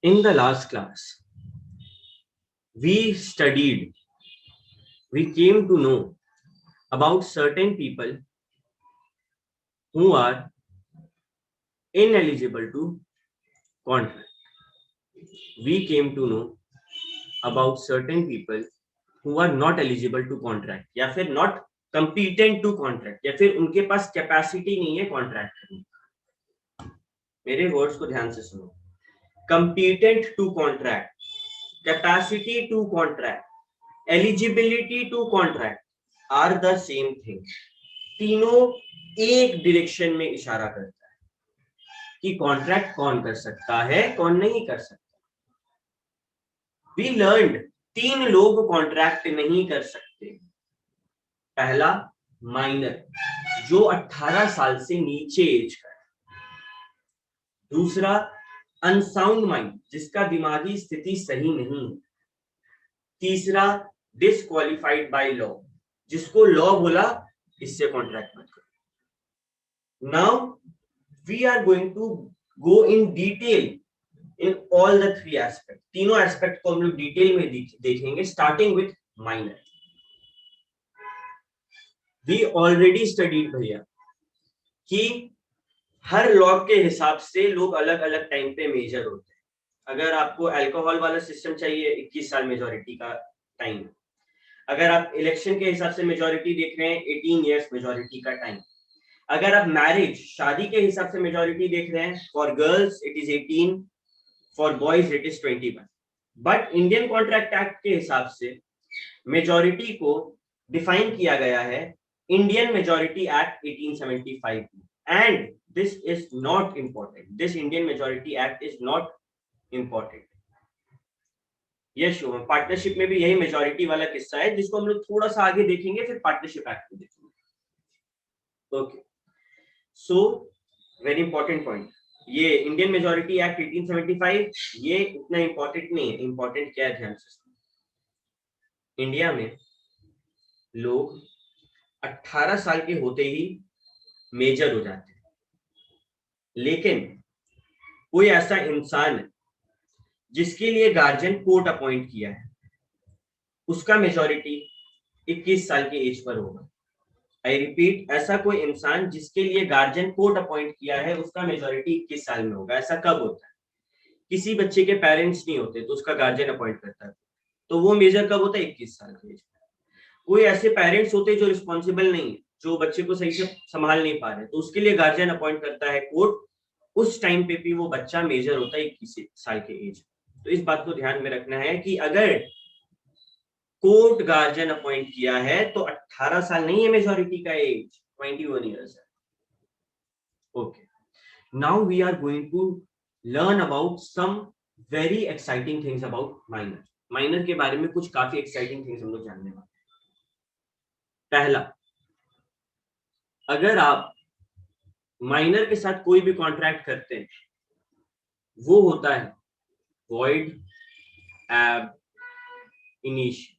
In the last class, we came to know about certain people who are ineligible to contract. We came to know about certain people who are not eligible to contract या फिर not competent to contract या फिर उनके पास capacity नहीं है contract करने की। मेरे वर्ड्स को ध्यान से सुनो। competent to contract, capacity to contract, eligibility to contract are the same thing. तीनों एक डायरेक्शन में इशारा करता है कि कॉन्ट्रैक्ट कौन कर सकता है कौन नहीं कर सकता। वी लर्नड 3 लोग कॉन्ट्रैक्ट नहीं कर सकते। पहला माइनर जो 18 साल से नीचे एज का है। दूसरा अनसाउंड माइंड जिसका दिमागी स्थिति सही नहीं है। तीसरा डिसक्वालिफाइड बाय लॉ जिसको लॉ बोला इससे कॉन्ट्रैक्ट मत करो। Now we are going to go in detail in all the 3 aspect. तीनों एस्पेक्ट को हम लोग डिटेल में देखेंगे starting with minor. We already studied भैया कि हर लॉ के हिसाब से लोग अलग अलग टाइम पे मेजर होते हैं। अगर आपको अल्कोहल वाला सिस्टम चाहिए 21 साल मेजॉरिटी का टाइम। अगर आप इलेक्शन के हिसाब से मेजॉरिटी देख रहे हैं 18 इयर्स मेजॉरिटी का टाइम। अगर आप मैरिज शादी के हिसाब से मेजॉरिटी देख रहे हैं for girls it is 18, for boys it is 21। But Indian contract act के हिसाब से मेजॉरिटी को डिफाइन किया गया है Indian majority act 1875 and this is not important. This Indian Majority Act is not important. Yes Shubham, partnership में भी यही मेजॉरिटी वाला किस्सा है जिसको हम लोग थोड़ा सा आगे देखेंगे फिर पार्टनरशिप एक्ट में देखेंगे। Okay, so very important point. ये इंडियन मेजॉरिटी एक्ट 1875 ये उतना इंपॉर्टेंट नहीं है। इंपॉर्टेंट क्या है ध्यान से। इंडिया में लोग 18 साल के होते ही मेजर हो जाते हैं, लेकिन कोई ऐसा इंसान है जिसके लिए गार्जियन कोर्ट अपॉइंट किया है उसका मेजॉरिटी 21 साल के एज पर होगा। आई रिपीट, ऐसा कोई इंसान जिसके लिए गार्जियन कोर्ट अपॉइंट किया है उसका मेजॉरिटी 21 साल में होगा। ऐसा कब होता है? किसी बच्चे के पेरेंट्स नहीं होते तो उसका गार्जियन अपॉइंट करता है, तो वो मेजर कब होता है? 21 साल के एज पर। कोई ऐसे पेरेंट्स होते जो रिस्पॉन्सिबल नहीं है, जो बच्चे को सही से संभाल नहीं पा रहे, तो उसके लिए गार्जियन अपॉइंट करता है कोर्ट। उस टाइम पे भी वो बच्चा मेजर होता है 21 साल के एज। तो इस बात को ध्यान में रखना है कि अगर कोर्ट गार्जियन अपॉइंट किया है तो 18 साल नहीं है मेजॉरिटी का एज, 21 इयर्स है। Okay, now we are going to learn about some very exciting things about minor. Minor के बारे में कुछ काफी एक्साइटिंग थिंग्स हम लोग जानने वाले हैं। पहला, अगर आप माइनर के साथ कोई भी कॉन्ट्रैक्ट करते हैं वो होता है void ab initio।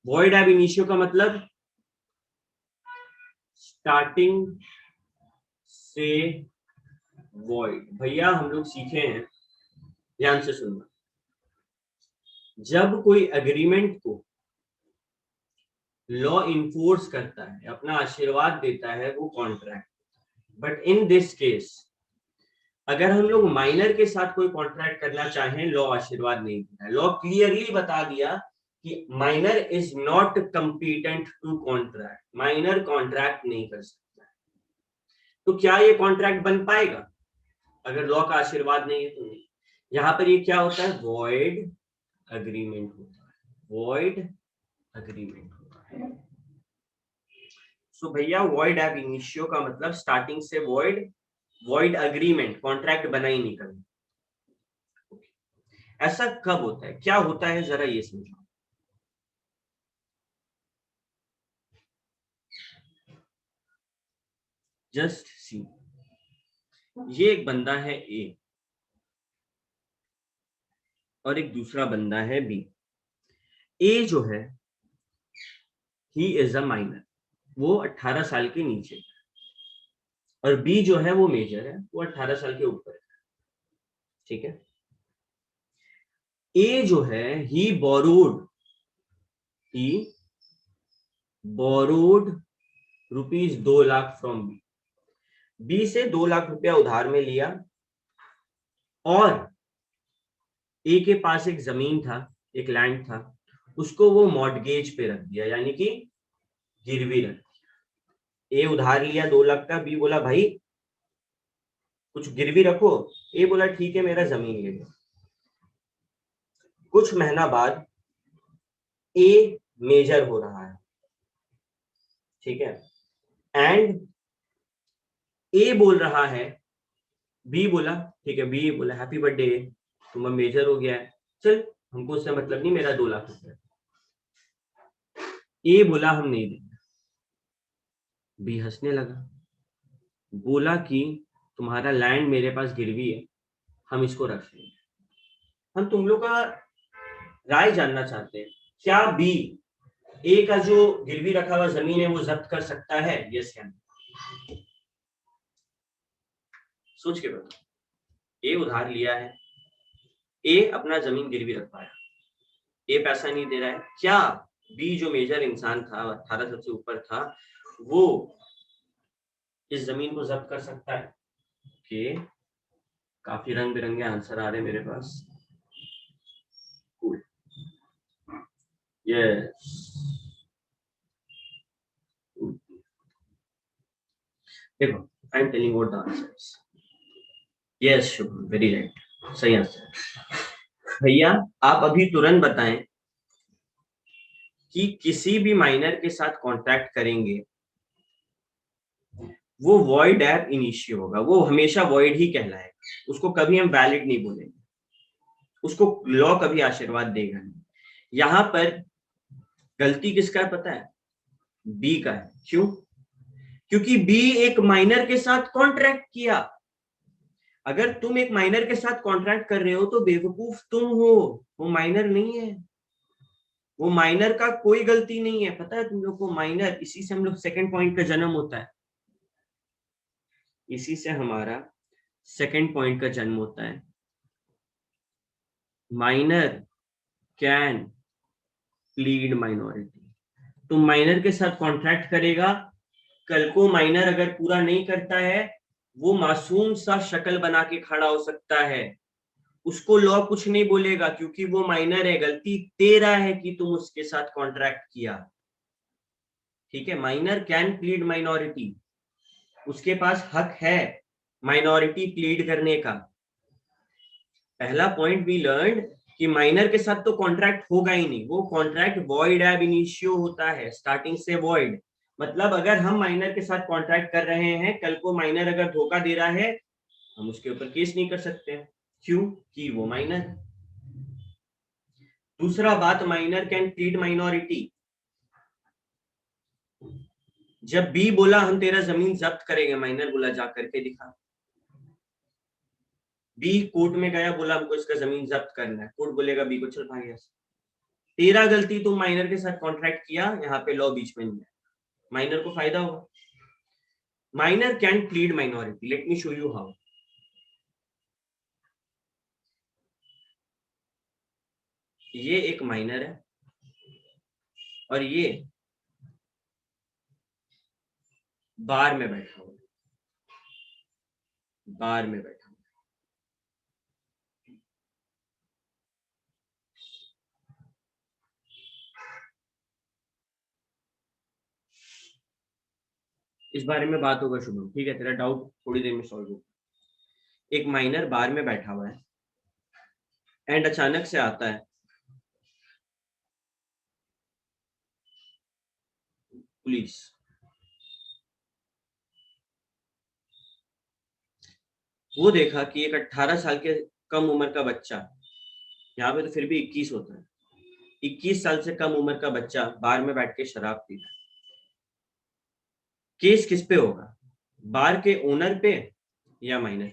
void ab initio का मतलब स्टार्टिंग से void। भैया हम लोग सीखे हैं, ध्यान से सुनना। जब कोई एग्रीमेंट को लॉ इन्फोर्स करता है, अपना आशीर्वाद देता है, वो contract. But in this case अगर हम लोग माइनर के साथ कोई कॉन्ट्रैक्ट करना चाहें, लॉ आशीर्वाद नहीं देता। लॉ क्लियरली बता दिया कि minor is not competent to contract. Minor contract नहीं कर सकता। तो क्या ये कॉन्ट्रैक्ट बन पाएगा अगर लॉ का आशीर्वाद नहीं है? तो नहीं। यहां पर ये क्या होता है? वॉइड अग्रीमेंट होता है। वॉइड अग्रीमेंट होता है। सो भैया वॉइड एब इनिशियो का मतलब स्टार्टिंग से वॉइड, वॉइड अग्रीमेंट, कॉन्ट्रैक्ट बना ही नहीं करना। ऐसा कब होता है, क्या होता है, जरा ये समझो। जस्ट सी, ये एक बंदा है ए और एक दूसरा बंदा है बी। ए जो है ही इज अ माइनर, वो 18 साल के नीचे है, और बी जो है वो मेजर है, वो 18 साल के ऊपर है। ठीक है, ए जो है he borrowed ₹2 lakh from B. B से 2 लाख रुपया उधार में लिया और ए के पास एक जमीन था, एक लैंड था, उसको वो मॉर्टगेज पे रख दिया, यानी कि गिरवी रख दिया। ए उधार लिया 2 लाख का, बी बोला भाई कुछ गिरवी रखो। ए बोला ठीक है, मेरा जमीन ले लो। कुछ महीना बाद ए मेजर हो रहा है, ठीक है, एंड ए बोल रहा है, बी बोला ठीक है, बी बोला हैप्पी बर्थडे, तुम्हारा मेजर हो गया है, चल हमको उससे मतलब नहीं, मेरा 2 लाख रुपया। ए बोला हम नहीं देंगे। बी हंसने लगा, बोला कि तुम्हारा लैंड मेरे पास गिरवी है, हम इसको रख लेंगे। हम तुम लोग का राय जानना चाहते हैं, क्या बी ए का जो गिरवी रखा हुआ जमीन है वो जब्त कर सकता है, यस या नो? सोच के बताओ। ए उधार लिया है, ए अपना जमीन गिरवी रख पाया, ए पैसा नहीं दे रहा है, क्या बी जो मेजर इंसान था, 18 सबसे ऊपर था, वो इस जमीन को जब्त कर सकता है? कि काफी रंग बिरंगे आंसर आ रहे मेरे पास। कूल, यस, देखो I am telling what the answers. Yes Shubh, very right, सही आंसर। भैया आप अभी तुरंत बताएं कि किसी भी माइनर के साथ कॉन्ट्रैक्ट करेंगे वो वॉइड एब इनिशियो होगा, वो हमेशा वॉइड ही कहलाएगा, उसको कभी हम वैलिड नहीं बोलेंगे, उसको लॉ कभी आशीर्वाद देगा नहीं। यहां पर गलती किसका है पता है? बी का है। क्यों? क्योंकि बी एक माइनर के साथ कॉन्ट्रैक्ट किया। अगर तुम एक माइनर के साथ कॉन्ट्रैक्ट कर रहे हो तो बेवकूफ तुम हो, वो माइनर नहीं है। वो माइनर का कोई गलती नहीं है, पता है तुम लोग को? माइनर, इसी से हम लोग सेकंड पॉइंट का जन्म होता है, इसी से हमारा सेकंड पॉइंट का जन्म होता है। Minor can plead minority. तुम माइनर के साथ कॉन्ट्रैक्ट करेगा, कल को माइनर अगर पूरा नहीं करता है, वो मासूम सा शक्ल बना के खड़ा हो सकता है, उसको लॉ कुछ नहीं बोलेगा क्योंकि वो माइनर है। गलती तेरा है कि तुम उसके साथ कॉन्ट्रैक्ट किया, ठीक है? माइनर कैन प्लीड माइनॉरिटी, उसके पास हक है माइनॉरिटी प्लीड करने का। पहला पॉइंट वी लर्न कि माइनर के साथ तो कॉन्ट्रैक्ट होगा ही नहीं, वो कॉन्ट्रैक्ट वॉइड एब इनिशियो होता है, स्टार्टिंग से वॉइड। मतलब अगर हम माइनर के साथ कॉन्ट्रैक्ट कर रहे हैं, कल को माइनर अगर धोखा दे रहा है, हम उसके ऊपर केस नहीं कर सकते। क्यों? कि वो माइनर। दूसरा बात, माइनर कैन प्लीड माइनॉरिटी। जब बी बोला हम तेरा जमीन जब्त करेंगे, माइनर बोला जा करके दिखा। बी कोर्ट में गया, बोला हमको इसका जमीन जब्त करना है, कोर्ट बोलेगा बी को चल भाग यहाँ से। तेरा गलती, तुम माइनर के साथ कॉन्ट्रैक्ट किया, यहाँ पे लॉ बीच में नहीं है, माइनर को फायदा होगा। Minor can plead minority, let me show you how. ये एक माइनर है और ये बार में बैठा हुआ, बार में बैठा हुआ। इस बारे में बात होगा शुभम, ठीक है? तेरा डाउट थोड़ी देर में सॉल्व होगा। एक माइनर बार में बैठा हुआ है एंड अचानक से आता है पुलिस। वो देखा कि एक 18 साल के कम उम्र का बच्चा, यहाँ पे तो फिर भी 21 होता है, 21 साल से कम उम्र का बच्चा बार में बैठ के शराब पी रहा है। केस किस पे होगा? बार के ओनर पे या माइनर?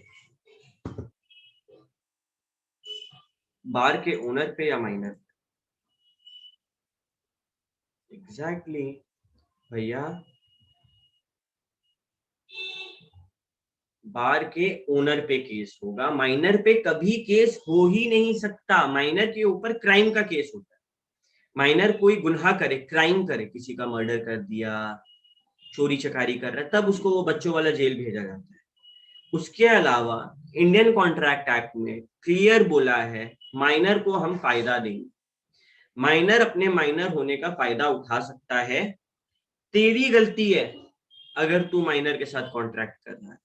बार के ओनर पे या माइनर? एग्जैक्टली भैया, बार के ओनर पे केस होगा, माइनर पे कभी केस हो ही नहीं सकता। माइनर के ऊपर क्राइम का केस होता है। माइनर कोई गुनाह करे, क्राइम करे, किसी का मर्डर कर दिया, चोरी चकारी कर रहा है, तब उसको वो बच्चों वाला जेल भेजा जाता है। उसके अलावा इंडियन कॉन्ट्रैक्ट एक्ट में क्लियर बोला है माइनर को हम फायदा देंगे। माइनर अपने माइनर होने का फायदा उठा सकता है। तेरी गलती है अगर तू माइनर के साथ कॉन्ट्रैक्ट कर रहा है।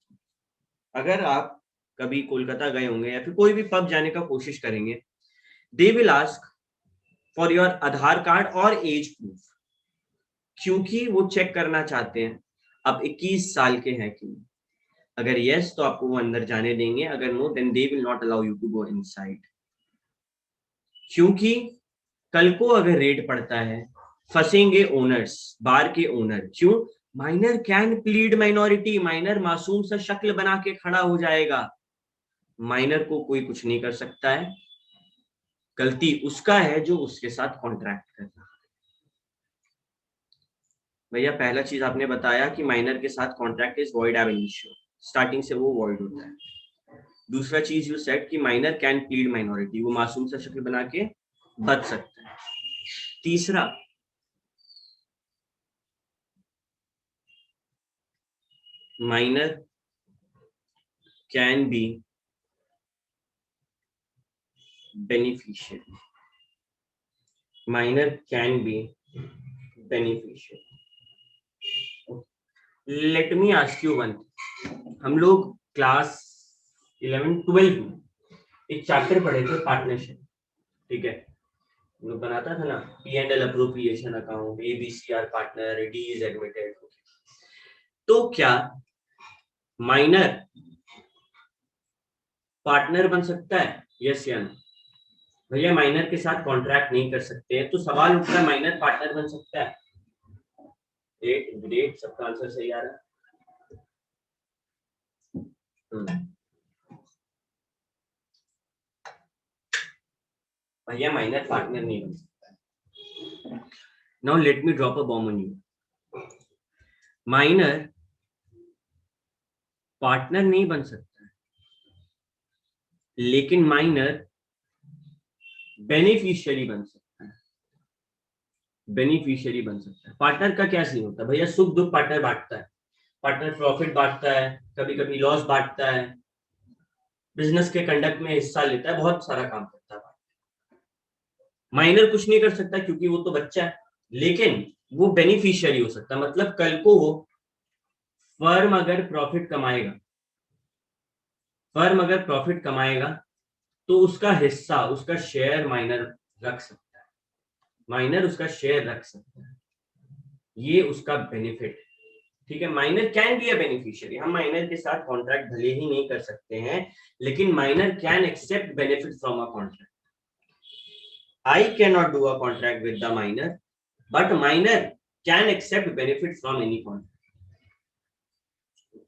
अगर आप कभी कोलकाता गए होंगे या फिर कोई भी पब जाने का कोशिश करेंगे, they will ask for your Aadhaar card और एज प्रूफ, क्योंकि वो चेक करना चाहते हैं अब 21 साल के हैं कि नहीं। अगर यस तो आपको वो अंदर जाने देंगे, अगर no then they will not allow you to go inside. क्योंकि कल को अगर रेड पड़ता है, फंसेंगे ओनर्स, बार के ओनर। क्यों? Minor can plead minority. Minor मासूम सा शक्ल बना के खड़ा हो जाएगा। माइनर को कोई कुछ नहीं कर सकता है। गलती उसका है जो उसके साथ कॉन्ट्रैक्ट कर रहा है। भैया पहला चीज आपने बताया कि माइनर के साथ contract is void ab initio, starting से वो वॉइड होता है। दूसरा चीज यू सेड कि माइनर कैन प्लीड माइनॉरिटी, वो मासूम सा शक्ल बना के बच सकता है। तीसरा, minor can B beneficiary. Minor can be beneficiary. Let me ask you one. हम लोग क्लास 11-12 में एक चैप्टर पढ़े थे, पार्टनरशिप। ठीक है, हम लोग बनाता था ना P&L appropriation account, ABCR partner, D is admitted. तो क्या माइनर पार्टनर बन सकता है? यस या नो? भैया माइनर के साथ कॉन्ट्रैक्ट नहीं कर सकते, तो सवाल उठता है माइनर पार्टनर बन सकता है? ग्रेट, सबका आंसर सही आ रहा है। भैया माइनर पार्टनर नहीं बन सकता। Now let me drop a bomb on you. Minor partner नहीं बन सकता है, लेकिन माइनर बेनिफिशियरी बन सकता है। बेनिफिशियरी बन सकता है। पार्टनर का क्या सीन होता है भैया? सुख दुख पार्टनर बांटता है। पार्टनर प्रॉफिट बांटता है, कभी कभी लॉस बांटता है, बिजनेस के कंडक्ट में हिस्सा लेता है, बहुत सारा काम करता है। माइनर कुछ नहीं कर सकता क्योंकि वो तो बच्चा है, लेकिन वो बेनिफिशियरी हो सकता है। मतलब कल को वो फर्म अगर प्रॉफिट कमाएगा, फर्म अगर प्रॉफिट कमाएगा तो उसका हिस्सा, उसका शेयर माइनर रख सकता है। माइनर उसका शेयर रख सकता है, ये उसका बेनिफिट है। ठीक है, minor can be a beneficiary. हम माइनर के साथ कॉन्ट्रैक्ट भले ही नहीं कर सकते हैं, लेकिन minor can accept benefit from a contract. I cannot do a contract with the minor, but minor can accept benefit from any contract.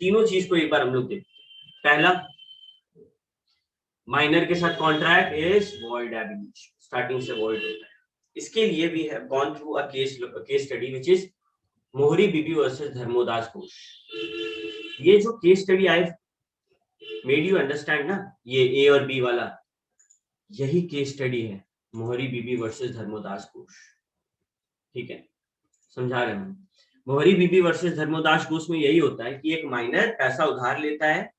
तीनों चीज को एक बार हम लोग देखते हैं। पहला, माइनर के साथ contract is void ab initio, starting से वॉइड होता है। इसके लिए we have gone through a case study which is Mohori Bibi versus Dharmodas Ghosh. ये जो case study I made you understand ना, ये ए और बी वाला, यही केस स्टडी है मोहरी बीबी वर्सेस धर्मोदास घोष। ठीक है, समझा रहे हैं। मोहरी बीबी वर्सेस धर्मोदास घोष में यही होता है कि एक माइनर पैसा उधार लेता है,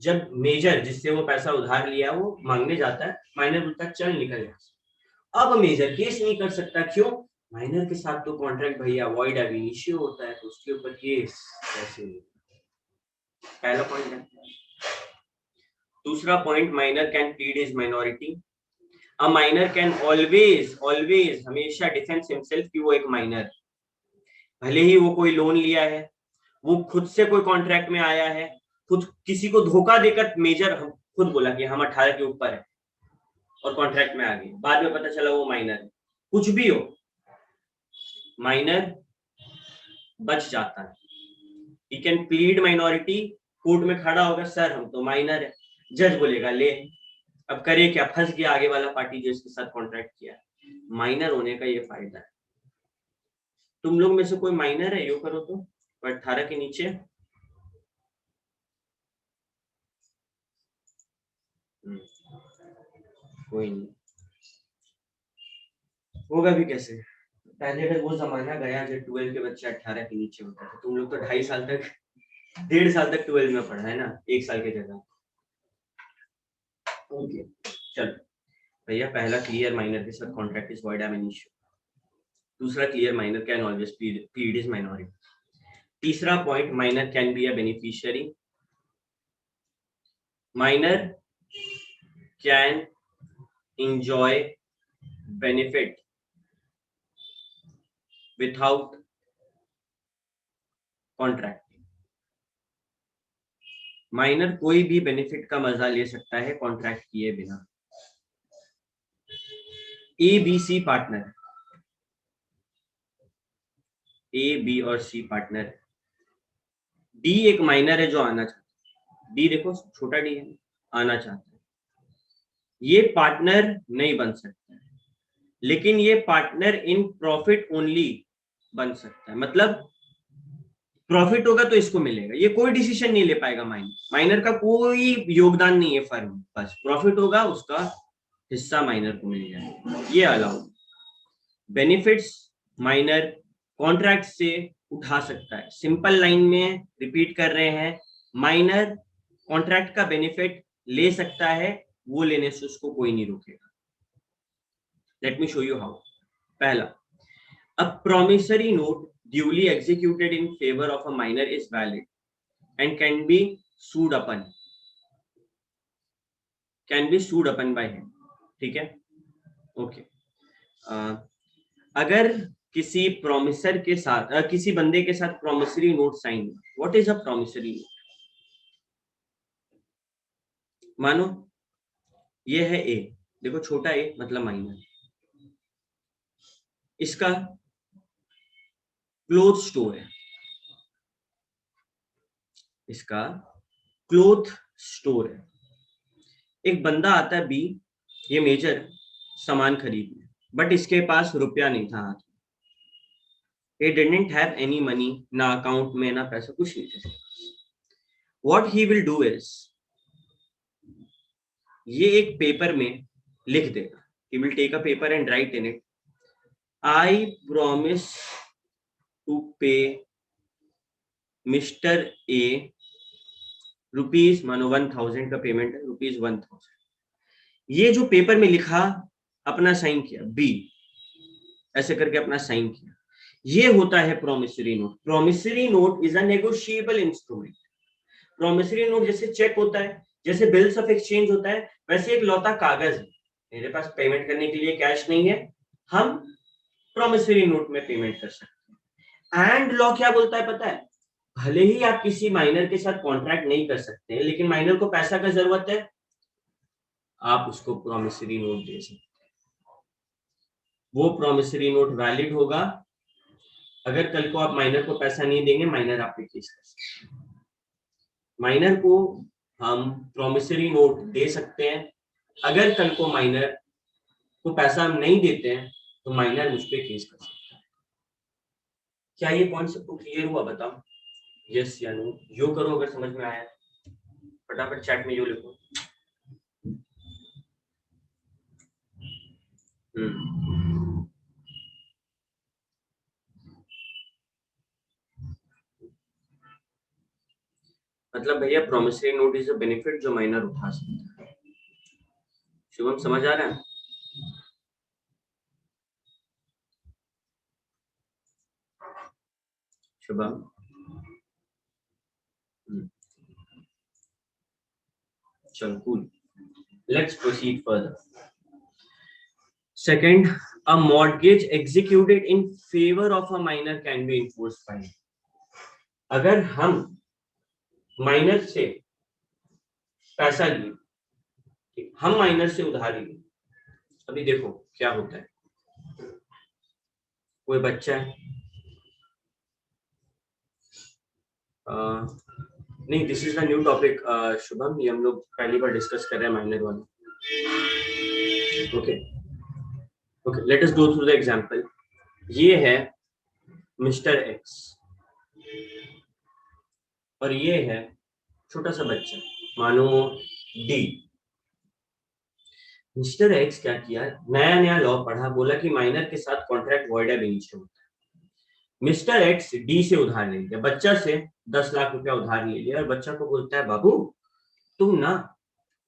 जब मेजर जिससे वो पैसा उधार लिया वो मांगने जाता है, माइनर बोलता है चल निकल जा। अब मेजर केस नहीं कर सकता, क्यों? माइनर के साथ तो कॉन्ट्रैक्ट भैया वॉइड एब इनिशियो होता है, तो उसके ऊपर केस कैसे? पहला पॉइंट है। दूसरा point, minor can plead his minority. A minor can always हमेशा डिफेंस हिमसेल्फ कि वो एक माइनर, भले ही वो कोई लोन लिया है, वो खुद से कोई कॉन्ट्रैक्ट में आया है, खुद किसी को धोखा देकर मेजर खुद बोला कि हम 18 के ऊपर है और कॉन्ट्रैक्ट में आ गए, बाद में पता चला वो माइनर है। कुछ भी हो, माइनर बच जाता है। He can plead minority, court में खड़ा होगा, सर हम तो माइनर है, जज बोलेगा ले, अब करे क्या, फंस गया आगे वाला पार्टी जो इसके साथ कॉन्ट्रैक्ट किया। माइनर होने का ये फायदा है। तुम लोग में से कोई माइनर है? यो करो तो 18 के नीचे। कोई नहीं, होगा भी कैसे? पहले का वो जमाना गया जब 12 के बच्चे 18 के नीचे होते थे। तुम लोग तो 2.5 साल तक, 1.5 साल तक 12 में पढ़ा है ना, 1 साल की जगह। ओके चलो भैया, पहला क्लियर माइनर के साथ contract is void ab initio. दूसरा clear minor can always plead is minority. तीसरा point, minor can be a beneficiary. Minor can enjoy benefit without contracting। माइनर कोई भी बेनिफिट का मजा ले सकता है कॉन्ट्रैक्ट किए बिना। A B C partner, A B और सी पार्टनर, डी एक माइनर है जो आना चाहता है। डी देखो छोटा डी है, आना चाहता है। ये पार्टनर नहीं बन सकता है, लेकिन ये पार्टनर इन प्रॉफिट ओनली बन सकता है। मतलब प्रॉफिट होगा तो इसको मिलेगा, ये कोई डिसीजन नहीं ले पाएगा। माइनर का कोई योगदान नहीं है फर्म, बस प्रॉफिट होगा उसका हिस्सा माइनर को मिल जाएगा, ये अलाउ। बेनिफिट्स माइनर कॉन्ट्रैक्ट से उठा सकता है। सिंपल लाइन में रिपीट कर रहे हैं, माइनर कॉन्ट्रैक्ट का बेनिफिट ले सकता है, वो लेने से उसको कोई नहीं रोकेगा। Let me show you how. पहला, a promissory note duly executed in favor of a minor is valid and can be sued upon by him। ठीक है, ओके। अगर किसी प्रोमिसर के साथ किसी बंदे के साथ प्रोमिसरी नोट साइन हुआ, what is a promissory note? मानो ये है ए, देखो छोटा ए मतलब माइनर, इसका क्लोथ स्टोर है, इसका क्लोथ स्टोर है। एक बंदा आता है बी, ये मेजर सामान खरीदने, बट इसके पास रुपया नहीं था हाथ में। He didn't have any money, ना अकाउंट में ना पैसा, कुछ नहीं था। What he will do is, ये एक पेपर में लिख देगा। He will take a paper and write in it, I promise to pay Mr. A rupees, मानो 1000 का पेमेंट है, रुपीज 1000। ये जो पेपर में लिखा, अपना साइन किया, बी ऐसे करके अपना साइन किया, ये होता है promissory note. Promissory note is a negotiable instrument. Promissory note जैसे चेक होता है, जैसे बिल्स ऑफ एक्सचेंज होता है, वैसे एक लौता कागज है। मेरे पास पेमेंट करने के लिए कैश नहीं है, हम प्रोमिसरी नोट में पेमेंट कर सकते हैं। एंड लॉ क्या बोलता है पता है? भले ही आप किसी माइनर के साथ कॉन्ट्रैक्ट नहीं कर सकते, लेकिन माइनर को पैसा का जरूरत है, आप उसको प्रोमिसरी नोट दे सकते हैं। वो प्रोमिसरी नोट वैलिड होगा। अगर कल को आप माइनर को पैसा नहीं देंगे, माइनर आप पे केस कर सकते हैं। माइनर को हम प्रोमिसरी नोट दे सकते हैं। अगर कल को माइनर को पैसा हम नहीं देते हैं, तो माइनर मुझ पे केस कर सकता है। क्या ये पॉइंट सबको क्लियर हुआ? बताओ यस या नो। यो करो अगर समझ में आया, फटाफट चैट में यो लिखो। मतलब भैया promissory note is a benefit जो माइनर उठा सकता है। शुभम समझ आ रहा है? शुभम, चलो cool, let's proceed further. Second, a mortgage executed in favor of a minor can be enforced by। अगर हम माइनर से पैसा लिए, हम माइनर से उधार लिए, अभी देखो क्या होता है। कोई बच्चा है, नहीं this is the new topic Shubham, ये हम लोग पहली बार डिस्कस कर रहे हैं माइनर वाला। Okay okay, late us go through the example. ये है मिस्टर एक्स और ये है छोटा सा बच्चा, मानो डी। मिस्टर एक्स क्या किया, नया नया लॉ पढ़ा, बोला कि माइनर के साथ कॉन्ट्रैक्ट वॉइड एब इनिशियो होता है। मिस्टर एक्स डी से उधार ले लिया, बच्चा से 10 लाख रुपया उधार ले लिया, और बच्चा को बोलता है बाबू तुम ना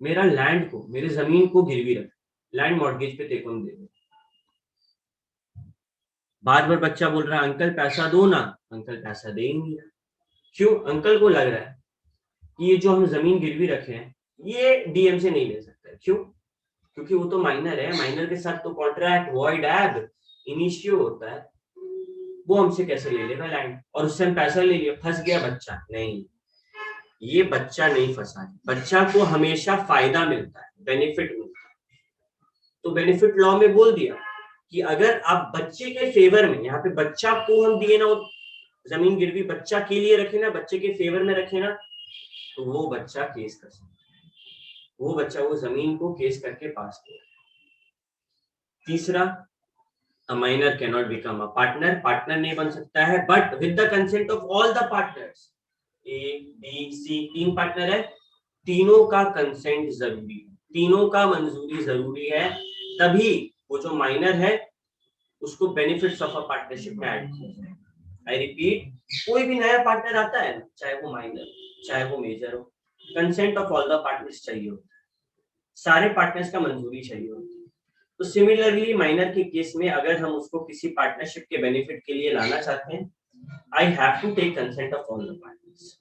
मेरा लैंड को, मेरी जमीन को गिरवी रख, लैंड मॉर्गेज पे तेरे को हम दे देंगे। बार बार बच्चा बोल रहा है अंकल पैसा दो ना, अंकल पैसा दे ही नहीं रहा। क्यों? अंकल को लग रहा है कि ये जो हम जमीन गिरवी रखे हैं ये डीएम से नहीं ले सकता। क्यों? क्योंकि वो तो माइनर है, माइनर के साथ तो कॉन्ट्रैक्ट वॉइड एब इनिशियो होता है, वो हमसे कैसे ले लेगा लैंड, और उससे हम पैसा ले लिया, फंस गया बच्चा। नहीं, ये बच्चा नहीं फंसा है, बच्चा को हमेशा फायदा मिलता है, बेनिफिट मिलता है। तो बेनिफिट लॉ में बोल दिया कि अगर आप बच्चे के फेवर में, यहाँ पे बच्चा को हम दिए ना जमीन गिरवी, बच्चा के लिए रखे ना, बच्चे के फेवर में रखे ना, तो वो बच्चा केस कर सकता है, वो बच्चा वो जमीन को केस करके पास किया। तीसरा, a minor cannot become a partner, partner नहीं बन सकता है, but with the consent of all the partners. A B C तीन पार्टनर है, तीनों का कंसेंट जरूरी है, तीनों का मंजूरी जरूरी है, तभी वो जो माइनर है उसको बेनिफिट्स ऑफ अ पार्टनरशिप में ऐड किया जाए। आई रिपीट, कोई भी नया पार्टनर आता है, चाहे वो माइनर चाहे वो मेजर हो, consent of all the partners चाहिए होता है, सारे पार्टनर्स का मंजूरी चाहिए होती है। तो सिमिलरली माइनर के केस में अगर हम उसको किसी पार्टनरशिप के बेनिफिट के लिए लाना चाहते हैं, I have to take consent of all the partners.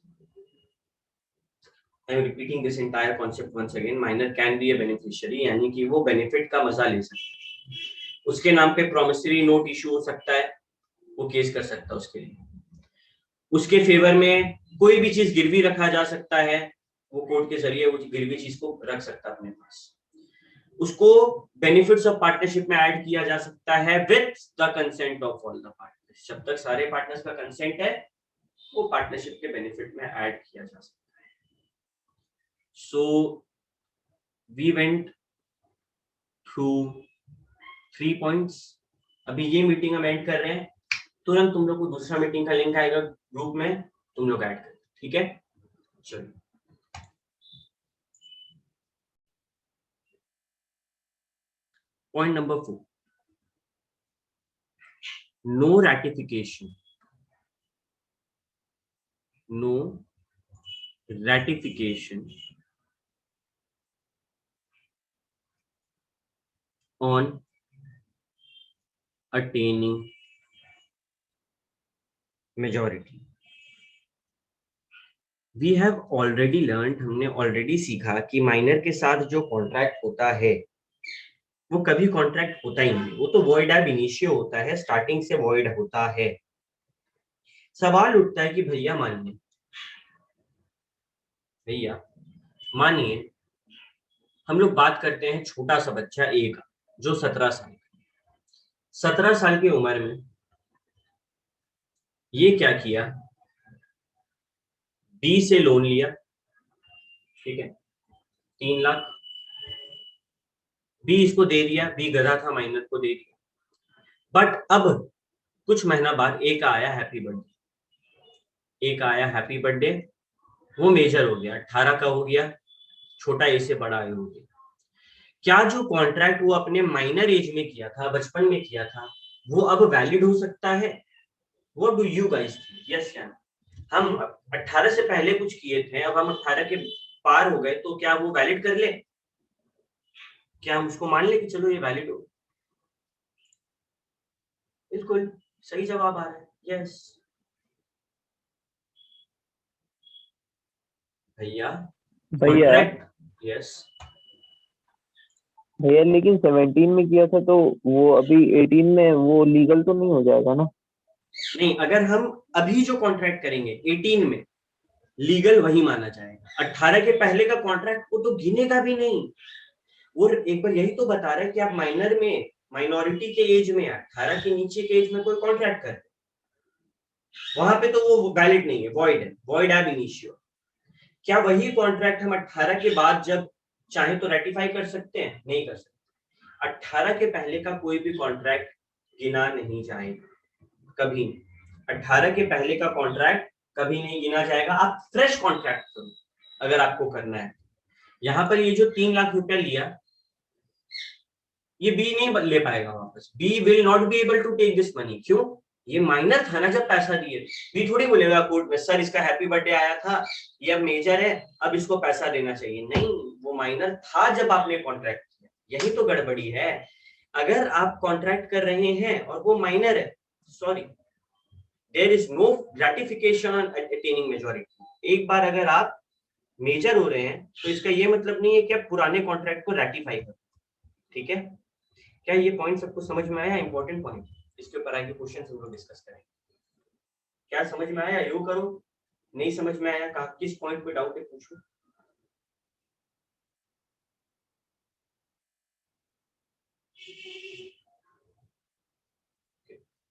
I am repeating this entire concept once again. Minor can be a beneficiary, यानी कि वो बेनिफिट का मजा ले सकता है, उसके नाम पे प्रॉमिसरी नोट इशू हो सकता है, वो केस कर सकता है उसके लिए, उसके फेवर में कोई भी चीज गिरवी रखा जा सकता है, वो कोर्ट के जरिए वो गिरवी चीज को रख सकता है अपने पास, उसको बेनिफिट्स ऑफ पार्टनरशिप में ऐड किया जा सकता है with the consent of all the partners. जब तक सारे पार्टनर्स का कंसेंट है, वो पार्टनरशिप के बेनिफिट में ऐड किया जा सकता है। So we went through 3 points. अभी ये मीटिंग हम एंड कर रहे हैं, तुरंत तुम लोग को दूसरा मीटिंग का लिंक आएगा ग्रुप में, तुम लोग ऐड करो, ठीक है? चलो, point number 4, no ratification, no ratification on attaining majority. We have already learned, हमने ऑलरेडी सीखा कि माइनर के साथ जो कॉन्ट्रैक्ट होता है वो कभी कॉन्ट्रैक्ट होता ही नहीं, वो तो वॉइड एब इनिशियो होता है, स्टार्टिंग से वॉइड होता है। सवाल उठता है कि भैया मानिए हम लोग बात करते हैं छोटा सा बच्चा ए का, जो 17 साल की उम्र में ये क्या किया, बी से लोन लिया, ठीक है, 3 लाख, बी इसको दे दिया, बी गधा था, माइनर को दे दिया, बट अब कुछ महीना बाद ए का आया हैप्पी बर्थडे, ए का आया हैप्पी बर्थडे, वो मेजर हो गया, 18 का हो गया, छोटा ए से बड़ा ए हो गया। क्या जो कॉन्ट्रैक्ट वो अपने माइनर एज में किया था, बचपन में किया था, वो अब वैलिड हो सकता है? What do you guys think? Yes या? हम 18 से पहले कुछ किए थे, अब हम 18 के पार हो गए, तो क्या वो वैलिड कर ले? क्या हम उसको मान ले कि चलो ये वैलिड हो? बिल्कुल सही जवाब आ रहा है, यस। भैया कॉन्ट्रैक्ट, यस भैया, लेकिन 17 में किया था तो वो अभी 18 में वो लीगल तो नहीं हो जाएगा ना? नहीं, अगर हम अभी जो कॉन्ट्रैक्ट करेंगे 18 में, लीगल वही माना जाएगा। 18 के पहले का कॉन्ट्रैक्ट को तो गिनेगा भी नहीं। और एक बार यही तो बता रहा है कि आप माइनर में, माइनॉरिटी के एज में, 18 के नीचे के एज में कोई कॉन्ट्रैक्ट कर, वहां पे तो वो वैलिड नहीं है, वॉइड है, वॉइड एब इनिशियो। क्या वही कॉन्ट्रैक्ट हम 18 के बाद जब चाहे तो रेटिफाई कर सकते हैं? नहीं कर सकते। 18 के पहले का कोई भी कॉन्ट्रैक्ट गिना नहीं जाएगा, कभी नहीं। 18 के पहले का कॉन्ट्रैक्ट कभी नहीं गिना जाएगा। आप फ्रेश कॉन्ट्रैक्ट करो अगर आपको करना है। यहाँ पर ये जो 3 लाख रुपया लिया, ये बी नहीं ले पाएगा वापस, be will not be able to take this money. क्यों? ये माइनर था ना जब पैसा दिए। बी थोड़ी बोलेगा कोर्ट में सर इसका हैप्पी बर्थडे आया था, ये अब मेजर है, अब इसको पैसा देना चाहिए। नहीं, वो माइनर था जब आपने कॉन्ट्रैक्ट किया। यही तो गड़बड़ी है। अगर आप कॉन्ट्रैक्ट कर रहे हैं और वो माइनर है, sorry, there is no gratification on attaining majority. एक बार अगर आप मेजर हो रहे हैं तो इसका ये मतलब नहीं है कि आप पुराने कॉन्ट्रैक्ट को रेटिफाई करें। ठीक है? क्या ये पॉइंट सबको समझ में आया? इंपॉर्टेंट पॉइंट, इसके ऊपर आगे क्वेश्चन हम लोग डिस्कस करेंगे। क्या समझ में आया? यो करो। नहीं समझ में आया, कहा किस पॉइंट पे डाउट है पूछो।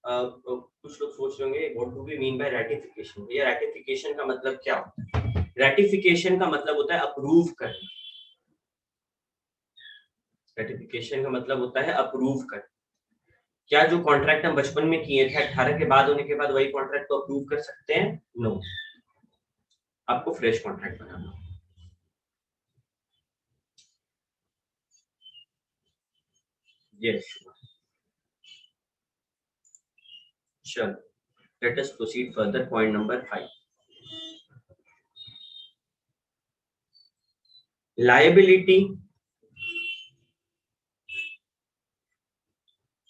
कुछ लोग सोच रहे होंगे what do we mean by ratification. ये रैटिफिकेशन का मतलब क्या होता है? रैटिफिकेशन का मतलब होता है अप्रूव करना। रैटिफिकेशन का मतलब होता है अप्रूव करना। क्या जो कॉन्ट्रैक्ट हम बचपन में किए थे 18 के बाद होने के बाद वही कॉन्ट्रैक्ट को अप्रूव कर सकते हैं? नो, आपको फ्रेश कॉन्ट्रैक्ट बनाना। यस, चलो let us proceed further. Point number 5, liability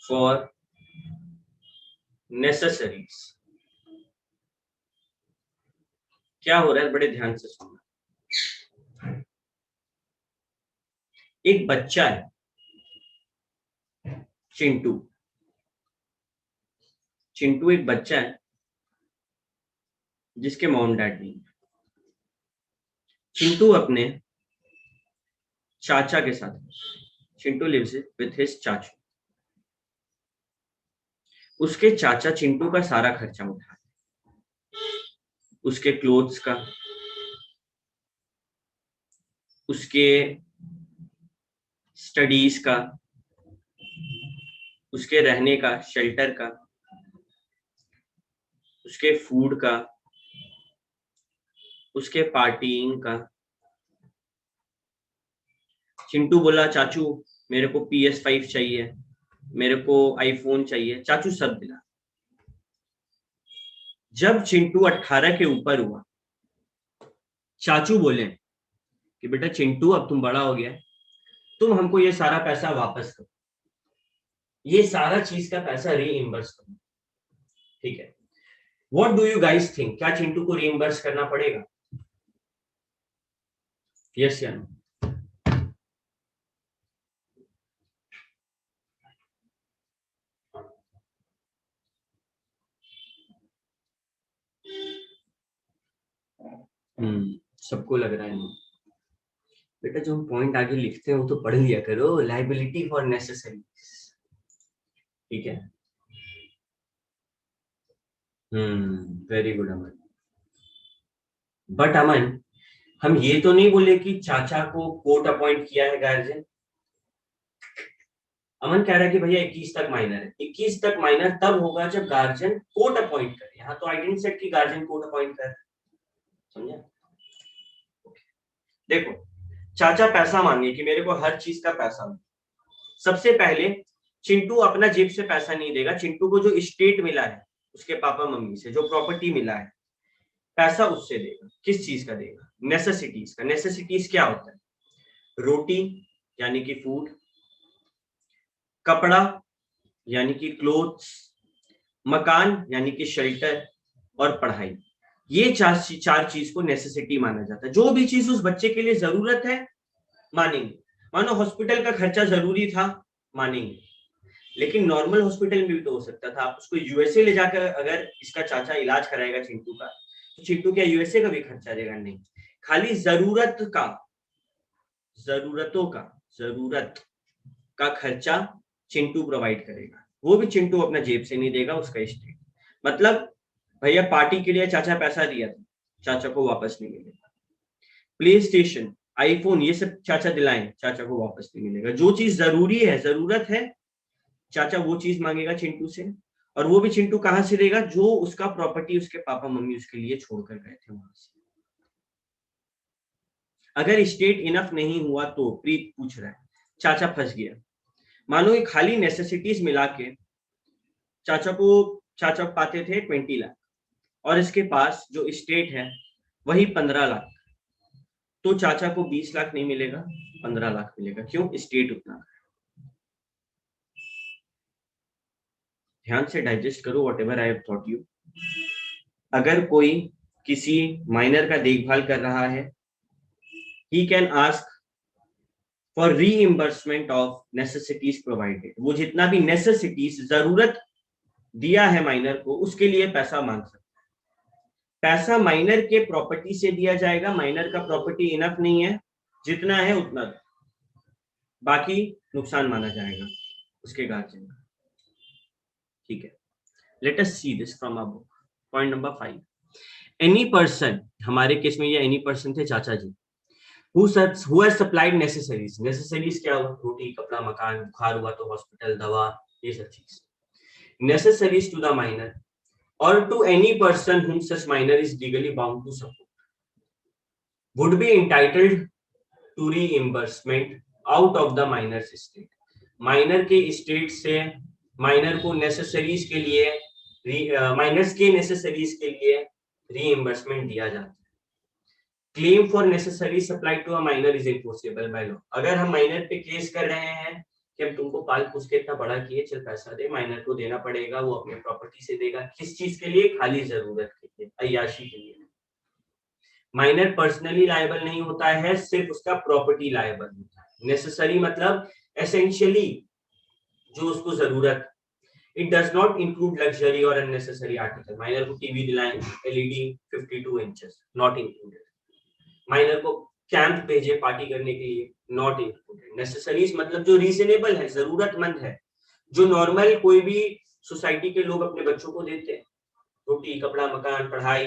for necessaries। क्या हो रहा है, बड़े ध्यान से सुनना। एक बच्चा है चिंटू। चिंटू एक बच्चा है जिसके मॉम डैड नहीं। चिंटू अपने चाचा के साथ, चिंटू लिव्स विथ हिज चाचू। उसके चाचा चिंटू का सारा खर्चा उठाते, उसके क्लोथ्स का, उसके स्टडीज का, उसके रहने का, शेल्टर का, उसके फूड का, उसके पार्टीइंग का। चिंटू बोला चाचू मेरे को PS5 चाहिए, मेरे को आईफोन चाहिए, चाचू सब दिला। जब चिंटू 18 के ऊपर हुआ, चाचू बोले कि बेटा चिंटू अब तुम बड़ा हो गया, तुम हमको ये सारा पैसा वापस करो, ये सारा चीज का पैसा रीइंबर्स करो। ठीक है? What do you guys think, क्या चिंटू को रीइंबर्स करना पड़ेगा? यस या नो? सबको लग रहा है नहीं। बेटा जो पॉइंट आगे लिखते हैं वो तो पढ़ लिया करो। Liability for necessaries. ठीक है? Very good Aman. बट अमन, हम ये तो नहीं बोले कि चाचा को कोर्ट अपॉइंट किया है गार्जियन। अमन कह रहा है कि भैया 21 तक माइनर है। 21 तक माइनर तब होगा जब गार्जियन कोर्ट अपॉइंट करे। यहाँ तो आई डिडंट सेड कि गार्जियन कोर्ट अपॉइंट करे। समझा? देखो, चाचा पैसा मांगे कि मेरे को हर चीज का पैसा दो। सबसे पहले चिंटू अपना जेब से पैसा नहीं देगा। चिंटू को जो एस्टेट मिला है उसके पापा मम्मी से, जो प्रॉपर्टी मिला है, पैसा उससे देगा। किस चीज का देगा? नेसेसिटीज का। नेसेसिटीज क्या होता है? रोटी यानी कि फूड, कपड़ा यानी कि क्लोथ्स, मकान यानी कि शेल्टर, और पढ़ाई। ये चार चीज को नेसेसिटी माना जाता है। जो भी चीज उस बच्चे के लिए जरूरत है मानेंगे। मानो हॉस्पिटल का खर्चा जरूरी था, मानेंगे। लेकिन नॉर्मल हॉस्पिटल में भी तो हो सकता था। आप उसको यूएसए ले जाकर अगर इसका चाचा इलाज कराएगा चिंटू का, तो चिंटू क्या यूएसए का भी खर्चा देगा? नहीं। खाली जरूरत का खर्चा चिंटू प्रोवाइड करेगा। वो भी चिंटू अपना जेब से नहीं देगा, उसका स्टेट। मतलब भैया पार्टी के लिए चाचा पैसा दिया था, चाचा को वापस नहीं मिलेगा। प्ले स्टेशन, आईफोन, ये सब चाचा दिलाएं, चाचा को वापस नहीं मिलेगा। जो चीज जरूरी है, जरूरत है, चाचा वो चीज मांगेगा चिंटू से। और वो भी चिंटू कहां से देगा? जो उसका प्रॉपर्टी उसके पापा मम्मी उसके लिए छोड़कर गए थे वहां से। अगर स्टेट इनफ नहीं हुआ तो प्रीत पूछ रहा है, चाचा फंस गया, मानो ये खाली नेसेसिटीज मिला के चाचा पाते थे 20 लाख और इसके पास जो स्टेट है वही 15 लाख, तो चाचा को 20 लाख नहीं मिलेगा, 15 लाख मिलेगा। क्यों? स्टेट उतना। ध्यान से डाइजेस्ट करो what ever I have thought you. अगर कोई किसी माइनर का देखभाल कर रहा है, he can ask for reimbursement of necessities provided। वो जितना भी necessities जरूरत दिया है माइनर को, उसके लिए पैसा मांग सकता है। पैसा माइनर के प्रॉपर्टी से दिया जाएगा। माइनर का प्रॉपर्टी इनफ नहीं है, जितना है उतना, बाकी नुकसान माना जाएगा उसके गार्जियन का। ठीक है, let us see this from a book. Point number 5, any person, हमारे केस में ये एनी पर्सन थे चाचा जी, who has supplied necessaries। necessaries क्या हुआ? रोटी, कपड़ा, मकान, बुखार हुआ तो हॉस्पिटल, दवा, ये सब चीज। necessaries to the minor or to any person whom such minor is legally bound to support would be entitled to reimbursement out of the minor's estate। Minor के स्टेट से माइनर को नेसेसरीज के लिए, miners के necessaries के लिए reimbursement दिया जाता है। Claim for necessary supply to a minor is impossible by law. अगर हम माइनर पे केस कर रहे हैं कि हम तुमको पाल पोस के इतना बड़ा किए, चल पैसा दे, माइनर को देना पड़ेगा, वो अपने प्रॉपर्टी से देगा। किस चीज के लिए? खाली जरूरत के लिए, अय्याशी के लिए। माइनर पर्सनली लायबल नहीं होता है, सिर्फ उसका प्रॉपर्टी लायबल होता है। नेसेसरी मतलब एसेंशियली जो उसको जरूरत। It does not include luxury और अननेसेसरी आर्टिकल। माइनर को टीवी दिलाएं LED 52 inches, not included. Minor को कैंप भेजे पार्टी करने के लिए, नॉट इंक्लूडेड। नेसेसरीज मतलब जो रीजनेबल है, जरूरतमंद है, जो नॉर्मल कोई भी सोसाइटी के लोग अपने बच्चों को देते हैं, रोटी, कपड़ा, मकान, पढ़ाई,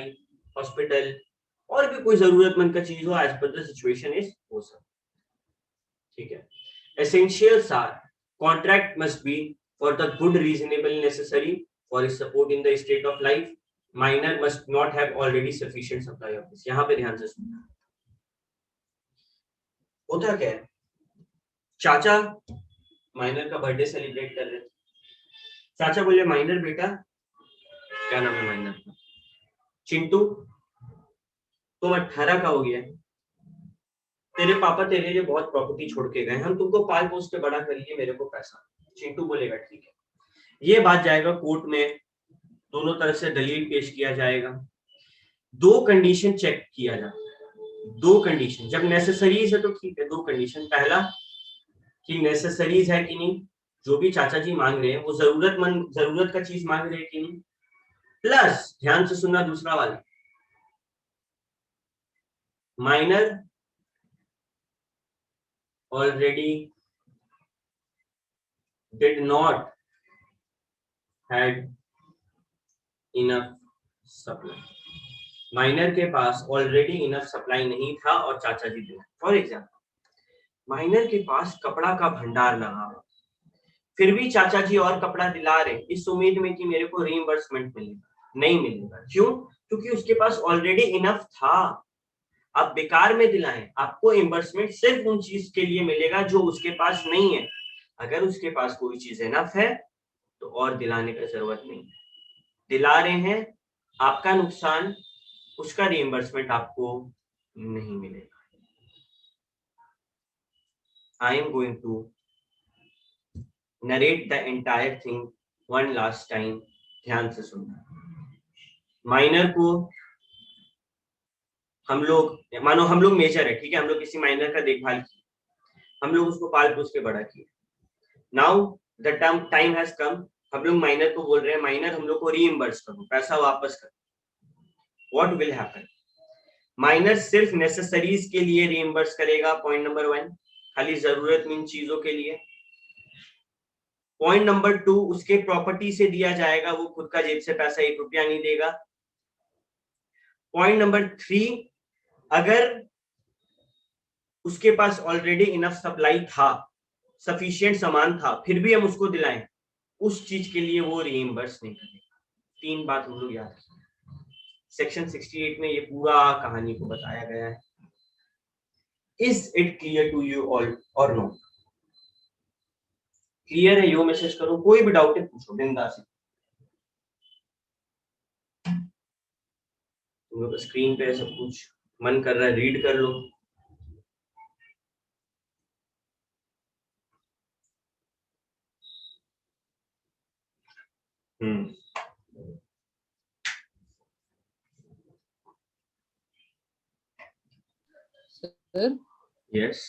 हॉस्पिटल, और भी कोई जरूरतमंद का चीज हो as per the situation is, वो सब। ठीक है। Essentials are contract must be for the good reasonable necessary for his support in the state of life. Minor must not have already sufficient supply of this. यहाँ पे ध्यान से सुनना। होता क्या है, चाचा माइनर का बर्थडे सेलिब्रेट कर रहे थे। चाचा बोले, माइनर बेटा, क्या नाम है माइनर का? चिंटू, तुम 18 का हो गया, तेरे पापा तेरे लिए बहुत प्रॉपर्टी छोड़ के गए, हम तुमको पाल पोस के बड़ा कर लिए, मेरे को पैसा। चिंटू बोलेगा ठीक है। ये बात जाएगा कोर्ट में, दोनों तरफ से दलील पेश किया जाएगा। 2 कंडीशन चेक किया जाता है। 2 कंडीशन, जब नेसेसरीज है तो ठीक है, 2 कंडीशन। पहला कि नेसेसरीज है कि नहीं, जो भी चाचा जी मांग रहे हैं वो जरूरत का चीज मांग रहे हैं कि नहीं। प्लस ध्यान से सुनना दूसरा वाला, minor already did not had enough supply. Minor के पास ऑलरेडी इनफ सप्लाई नहीं था और चाचा जी दिला। फॉर एग्जाम्पल, माइनर के पास कपड़ा का भंडार लगा, फिर भी चाचा जी और कपड़ा दिला रहे इस उम्मीद में कि मेरे को रीइंबर्समेंट मिलेगा। नहीं मिलेगा। क्यों? क्योंकि उसके पास ऑलरेडी इनफ था। आप बेकार में दिलाएं, आपको इम्बर्समेंट सिर्फ उन चीज के लिए मिलेगा जो उसके पास नहीं है। अगर उसके पास कोई चीज इनफ है तो और दिलाने का जरूरत नहीं है। दिला रहे हैं, आपका नुकसान, उसका रीइंबर्समेंट आपको नहीं मिलेगा। I am going to narrate the entire thing one last time। ध्यान से सुनना। माइनर को हम लोग, मानो हम लोग मेजर है, ठीक है, हम लोग किसी माइनर का देखभाल किए, हम लोग उसको पाल पोस के बड़ा किए। Now the time has come, हम लोग माइनर को बोल रहे हैं, माइनर हम लोग को रीइंबर्स करो, पैसा वापस करो। What will happen? माइनर सिर्फ नेसेसरीज के लिए रीइंबर्स करेगा, पॉइंट नंबर 1, खाली जरूरतमंद चीजों के लिए। पॉइंट नंबर 2, उसके प्रॉपर्टी से दिया जाएगा, वो खुद का जेब से पैसा 1 रुपया नहीं देगा। पॉइंट नंबर 3, अगर उसके पास ऑलरेडी इनफ सप्लाई था, सफिशिएंट सामान था, फिर भी हम उसको दिलाएं, उस चीज के लिए वो रीइंबर्स नहीं करेगा। 3 बात हम लोग याद रखें। सेक्शन 68 में ये पूरा कहानी को बताया गया है। Is it clear to you all or no? Clear है? यो मैसेज करो, कोई भी डाउट है पूछो बिंदास से। तुम लोग स्क्रीन पे सब कुछ मन कर रहा है रीड कर लो। सर यस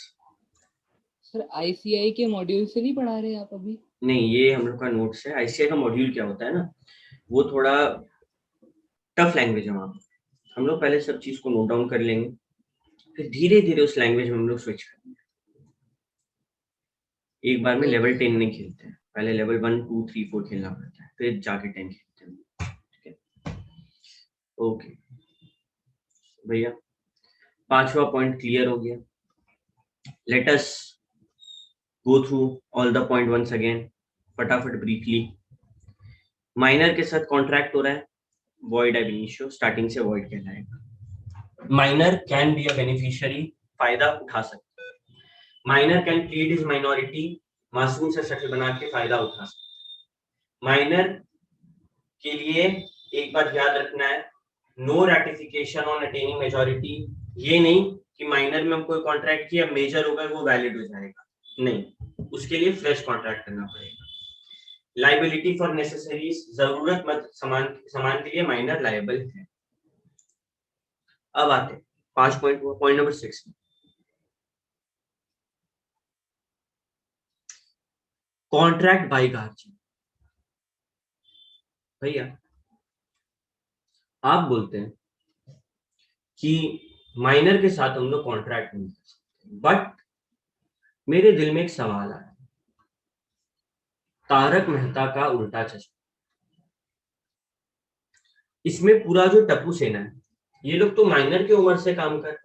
सर आईसीआई के मॉड्यूल से नहीं पढ़ा रहे आप अभी? नहीं, ये हम लोग का नोट्स है। आईसीआई का मॉड्यूल क्या होता है ना, वो थोड़ा टफ लैंग्वेज है। वहाँ हम लोग पहले सब चीज को नोट डाउन कर लेंगे, फिर धीरे धीरे उस लैंग्वेज में हम लोग स्विच करेंगे। एक बार में लेवल 10 नहीं खेलते हैं, पहले लेवल 1 2 3 4 खेलना पड़ता है, फिर जाके 10 खेलते हैं। ठीक है, ओके भैया, 5वां पॉइंट क्लियर हो गया। Let us go through all the point once again, फटाफट ब्रीफली। माइनर के साथ कॉन्ट्रैक्ट हो रहा है, वॉइड एब इनिशियो, स्टार्टिंग से वॉइड कहलाएगा। Minor can be a beneficiary, फायदा उठा सकते हैं। Minor can plead his minority, मासूम से शक्ल बना के फायदा उठा सकते हैं। माइनर के लिए एक बात याद रखना है, no ratification on attaining majority. ये नहीं कि माइनर में हम कोई कॉन्ट्रैक्ट किया, मेजर होगा वो वैलिड हो जाएगा, नहीं, उसके लिए फ्रेश कॉन्ट्रैक्ट करना पड़ेगा। लाइबिलिटी फॉर नेसेसरीज, जरूरतमंद सामान के लिए माइनर लायबल है। अब आते 5 पॉइंट नंबर 6 में, कॉन्ट्रैक्ट बाय गार्जियन। भैया आप बोलते हैं कि माइनर के साथ हम लोग कॉन्ट्रैक्ट नहीं कर सकते, बट मेरे दिल में एक सवाल आया, तारक मेहता का उल्टा चश्मा, इसमें पूरा जो टप्पू सेना है, ये लोग तो माइनर की उम्र से काम कर रहे हैं,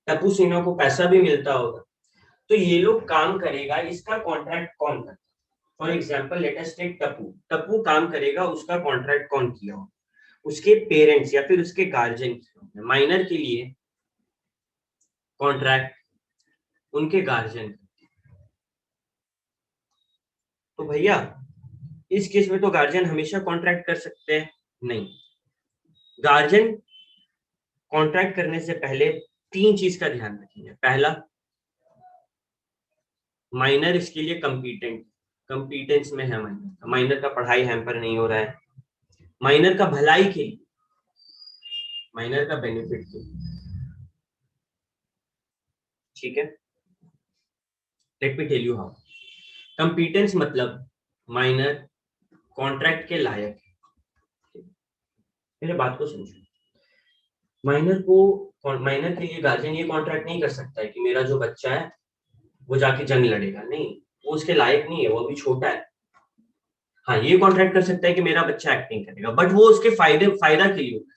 टप्पू सेना को पैसा भी मिलता होगा, तो ये लोग काम करेगा, इसका कॉन्ट्रैक्ट कौन करता है? For example let us take Tappu. Tappu काम करेगा, उसका कॉन्ट्रैक्ट कौन किया हो? उसके पेरेंट्स या फिर उसके गार्जियन किया हो। माइनर के लिए कॉन्ट्रैक्ट उनके गार्जियन। तो भैया इस केस में तो गार्जियन हमेशा कॉन्ट्रैक्ट कर सकते हैं? नहीं, गार्जियन कॉन्ट्रैक्ट करने से पहले 3 चीज का ध्यान रखेंगे। पहला, माइनर इसके लिए कंपीटेंस में है, माइनर का पढ़ाई हैम्पर नहीं हो रहा है, माइनर का भलाई के लिए, माइनर का बेनिफिट के लिए। ठीक है, let me tell you how. Competence मतलब माइनर कॉन्ट्रैक्ट के लायक है। मेरे बात को समझो, माइनर के लिए गार्जियन ये कॉन्ट्रैक्ट नहीं कर सकता है कि मेरा जो बच्चा है वो जाके जंग लड़ेगा, नहीं, वो उसके लायक नहीं है, वो अभी छोटा है। हाँ, ये कॉन्ट्रैक्ट कर सकता है कि मेरा बच्चा एक्टिंग करेगा, बट वो उसके फायदा के लिए होगा।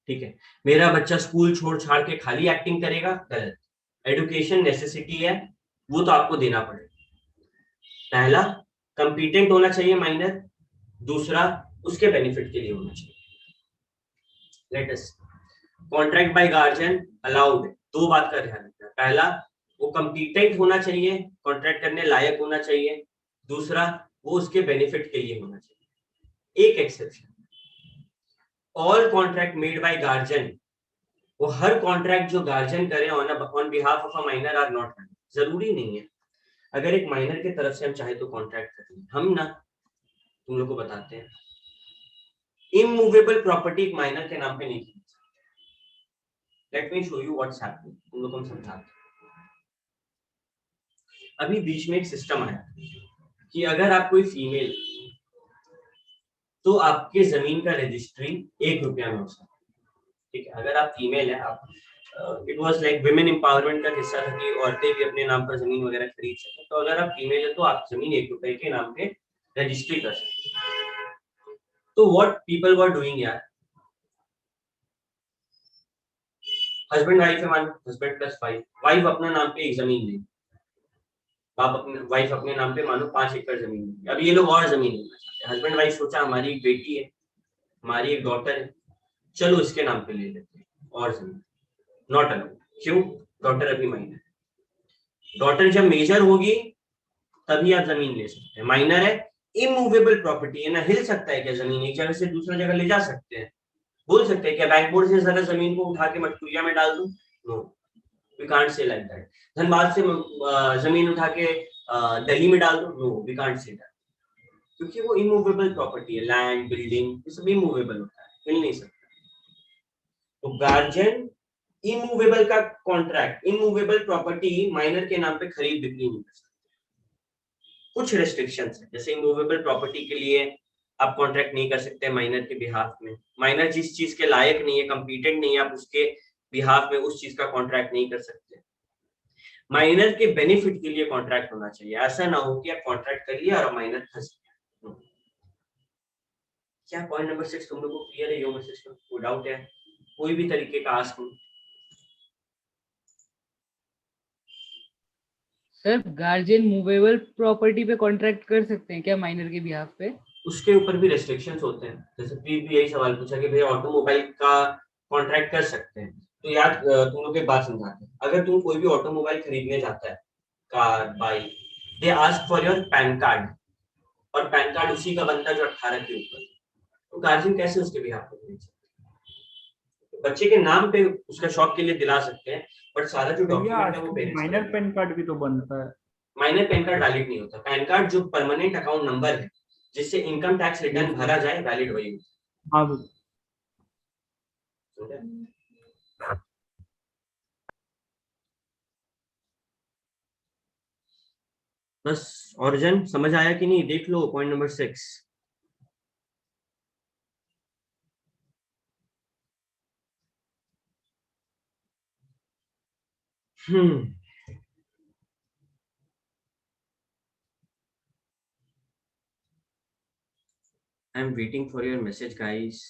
ठीक है, मेरा बच्चा स्कूल छोड़ छाड़ के खाली एक्टिंग करेगा, गलत। एडुकेशन नेसेसिटी है, वो तो आपको देना पड़ेगा। पहला, कंपीटेंट होना चाहिए माइनर, दूसरा उसके बेनिफिट के लिए होना चाहिए। Let us, contract by guardian allowed, 2 बात का ध्यान रखना। पहला, वो कंपीटेंट होना चाहिए, कॉन्ट्रैक्ट करने लायक होना चाहिए, दूसरा वो उसके बेनिफिट के लिए होना चाहिए। एक exception, all contract made by guardian, वो हर कॉन्ट्रैक्ट जो गार्जियन करे on behalf of a minor are not valid. जरूरी नहीं है, अगर एक माइनर की तरफ से हम चाहे तो कॉन्ट्रैक्ट करें। हम ना तुम लोग को बताते हैं, इमूवेबल प्रॉपर्टी एक माइनर के नाम पे नहीं की सकते। Let me show you what's happening, तुम लोग को हम समझाते हैं। अभी बीच में एक सिस्टम आया कि अगर आप कोई फीमेल, तो आपके जमीन का रजिस्ट्री 1 रुपया में हो सकता है। ठीक है, अगर आप फीमेल है, आप it was like women empowerment का हिस्सा था कि औरतें भी अपने नाम पर जमीन वगैरह खरीद सकें। तो अगर आप फीमेल है तो आप जमीन 1 रुपए के नाम पे रजिस्ट्री कर सकते हैं। तो व्हाट पीपल वर डूइंग यार, हस्बैंड वाइफ है, मान हस्बैंड प्लस वाइफ अपना नाम पे एक जमीन ले, बाप अपने वाइफ अपने नाम पे मानो 5 एकड़ जमीन ले। अब ये लोग और जमीन लेना चाहते हैं। हस्बैंड वाइफ सोचा हमारी एक बेटी है, हमारी एक डॉटर है, चलो इसके नाम पे ले लेते हैं और जमीन। Not allowed. क्यों? डॉटर अभी माइनर है। डॉटर जब मेजर होगी तभी आप जमीन ले सकते हैं। माइनर है, इमूवेबल प्रॉपर्टी है ना, हिल सकता है क्या जमीन, एक जगह से दूसरा जगह ले जा सकते हैं। बोल सकते हैं क्या बैंक बोर्ड से ज्यादा जमीन को उठा के मटकुरिया में डाल दूं? No, we can't say like that. Dhanbad से जमीन उठा के दिल्ली में डाल दूं? No, we can't say that, क्योंकि वो इमूवेबल प्रॉपर्टी है। लैंड, बिल्डिंग, ये सब इमूवेबल होता है, हिल नहीं सकता। तो गार्जियन इमूवेबल का कॉन्ट्रैक्ट, इमूवेबल प्रॉपर्टी माइनर के नाम पे खरीद बिक्री नहीं कर सकते। कुछ रेस्ट्रिक्शंस है, जैसे इमूवेबल प्रॉपर्टी के लिए आप कॉन्ट्रैक्ट नहीं कर सकते माइनर के बिहाफ में। माइनर जिस चीज के लायक नहीं है, कंपीटेंट नहीं है, आप उसके बिहाफ में उस चीज का कॉन्ट्रैक्ट नहीं कर सकते। माइनर के बेनिफिट के लिए कॉन्ट्रैक्ट होना चाहिए, ऐसा ना हो कि आप कॉन्ट्रैक्ट कर लिया और माइनर फंस गया। क्या पॉइंट नंबर 6 तुम लोगों को क्लियर है? योगा सिस्टम कोई डाउट है? कोई भी तरीके का आस्क हो। सर गार्जियन मूवेबल प्रॉपर्टी पे कॉन्ट्रैक्ट कर सकते हैं क्या माइनर के बिहाफ पे? उसके ऊपर भी रेस्ट्रिक्शंस होते हैं। जैसे प्रीत भी यही सवाल पूछा कि भैया ऑटोमोबाइल का कॉन्ट्रैक्ट कर सकते हैं, तो यार तुम लोग एक बात समझाते हैं। अगर तुम कोई भी ऑटोमोबाइल खरीदने जाता है, car, bike, they ask for your pan card, और पैन कार्ड उसी का बनता है जो 18 के ऊपर। तो गार्जियन कैसे उसके बिहाफ पे खरीद सकते हैं? बच्चे के नाम पे उसका शौक के लिए दिला सकते हैं, बट सारा जो डॉक्यूमेंट है वो पेरेंट्स। माइनर पैन कार्ड भी तो बनता है। माइनर पैन कार्ड वैलिड नहीं होता। पैन कार्ड जो परमानेंट अकाउंट नंबर है, जिससे इनकम टैक्स रिटर्न भरा जाए, वैलिड वही होता है। हाँ बस ऑरिजिन समझ आया कि नहीं? देख लो point number 6। I am waiting for your message guys.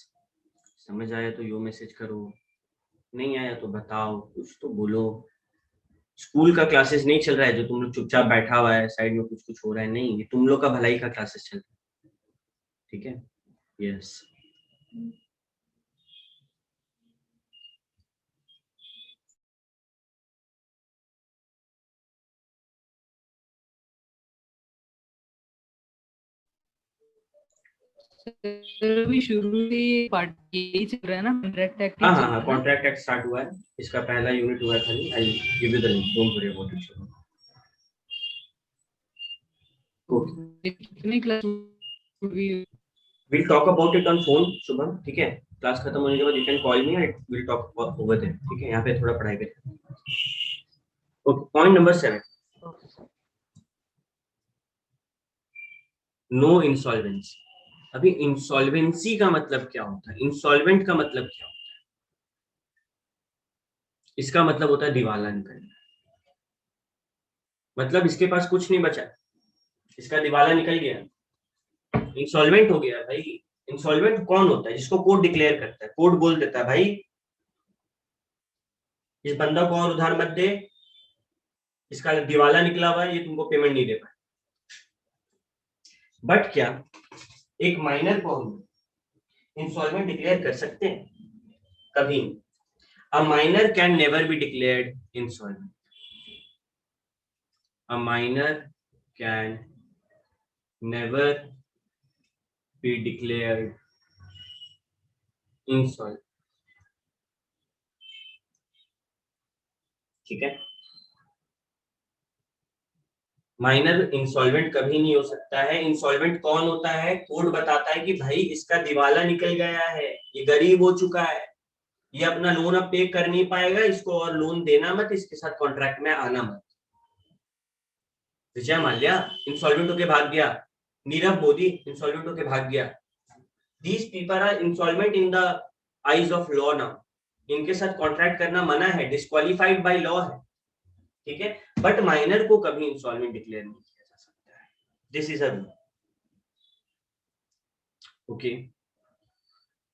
समझ आया तो यो मैसेज करो, नहीं आया तो बताओ, कुछ तो बोलो। स्कूल का क्लासेस नहीं चल रहा है जो तुम लोग चुपचाप बैठा हुआ है साइड में, कुछ कुछ हो रहा है, नहीं, ये तुम लोग का भलाई का क्लासेस चल रहा है, ठीक है? यस। सर अभी शुरू से ये पार्ट यही चल रहा है ना, कॉन्ट्रैक्ट एक्ट हाँ हाँ हाँ, कॉन्ट्रैक्ट एक्ट स्टार्ट हुआ है, इसका पहला यूनिट हुआ था। I give you the link, don't worry about it. Okay, कितनी class we'll talk about it on phone Shubham, ठीक है? क्लास खत्म होने के बाद you can call me and we'll talk over there, ठीक है? यहाँ पे थोड़ा पढ़ाई करते हैं। Okay, point number 7, no insolvency. अभी इंसॉल्वेंसी का मतलब क्या होता है? इंसॉल्वेंट का मतलब क्या होता है? इसका मतलब होता है दिवाला निकलना, मतलब इसके पास कुछ नहीं बचा, इसका दिवाला निकल गया, इंसॉल्वेंट हो गया। भाई इंसॉल्वेंट कौन होता है? जिसको कोर्ट डिक्लेयर करता है, कोर्ट बोल देता है भाई इस बंदा को और उधार मत दे, इसका दिवाला निकला हुआ है, ये तुमको पेमेंट नहीं दे पाए। बट क्या एक माइनर को हम इंसॉल्वेंट डिक्लेयर कर सकते हैं? कभी नहीं। A minor can never be declared insolvent. A minor can never be declared insolvent, ठीक है? माइनर इंसॉल्वेंट कभी नहीं हो सकता है। इंसॉल्वेंट कौन होता है? कोर्ट बताता है कि भाई इसका दिवाला निकल गया है, ये गरीब हो चुका है, ये अपना लोन अब पे कर नहीं पाएगा, इसको और लोन देना मत, इसके साथ कॉन्ट्रैक्ट में आना मत। विजय माल्या इंसॉल्वेंट होके भाग गया, नीरव मोदी इंसॉल्वेंट होके भाग गया। These people are insolvent in the eyes of law now. इनके साथ कॉन्ट्रैक्ट करना मना है, डिस्क्वालिफाइड बाय लॉ है, ठीक है? बट माइनर को कभी इंसॉल्वेंट डिक्लेयर नहीं किया जा सकता है। This is a rule, okay?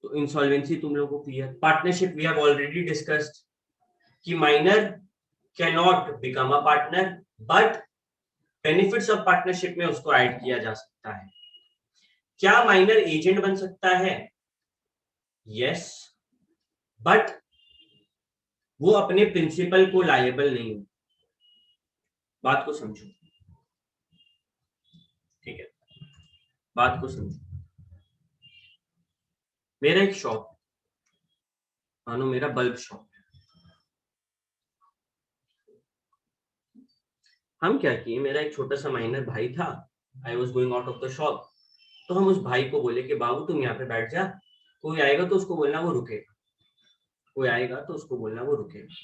तो इंसॉल्वेंसी तुम लोगों को clear. Partnership we have already discussed कि minor can not become a partner, but benefits of partnership में उसको ऐड किया जा सकता है। क्या माइनर एजेंट बन सकता है? यस, बट वो अपने प्रिंसिपल को लायबल नहीं हो। बात को समझो, बात को समझो। मेरा एक शॉप, मानो मेरा बल्ब शॉप है। हम क्या किए, मेरा एक छोटा सा माइनर भाई था, I was going out of the shop, तो हम उस भाई को बोले कि बाबू तुम यहाँ पे बैठ जा, कोई आएगा तो उसको बोलना वो रुकेगा, कोई आएगा तो उसको बोलना वो रुकेगा।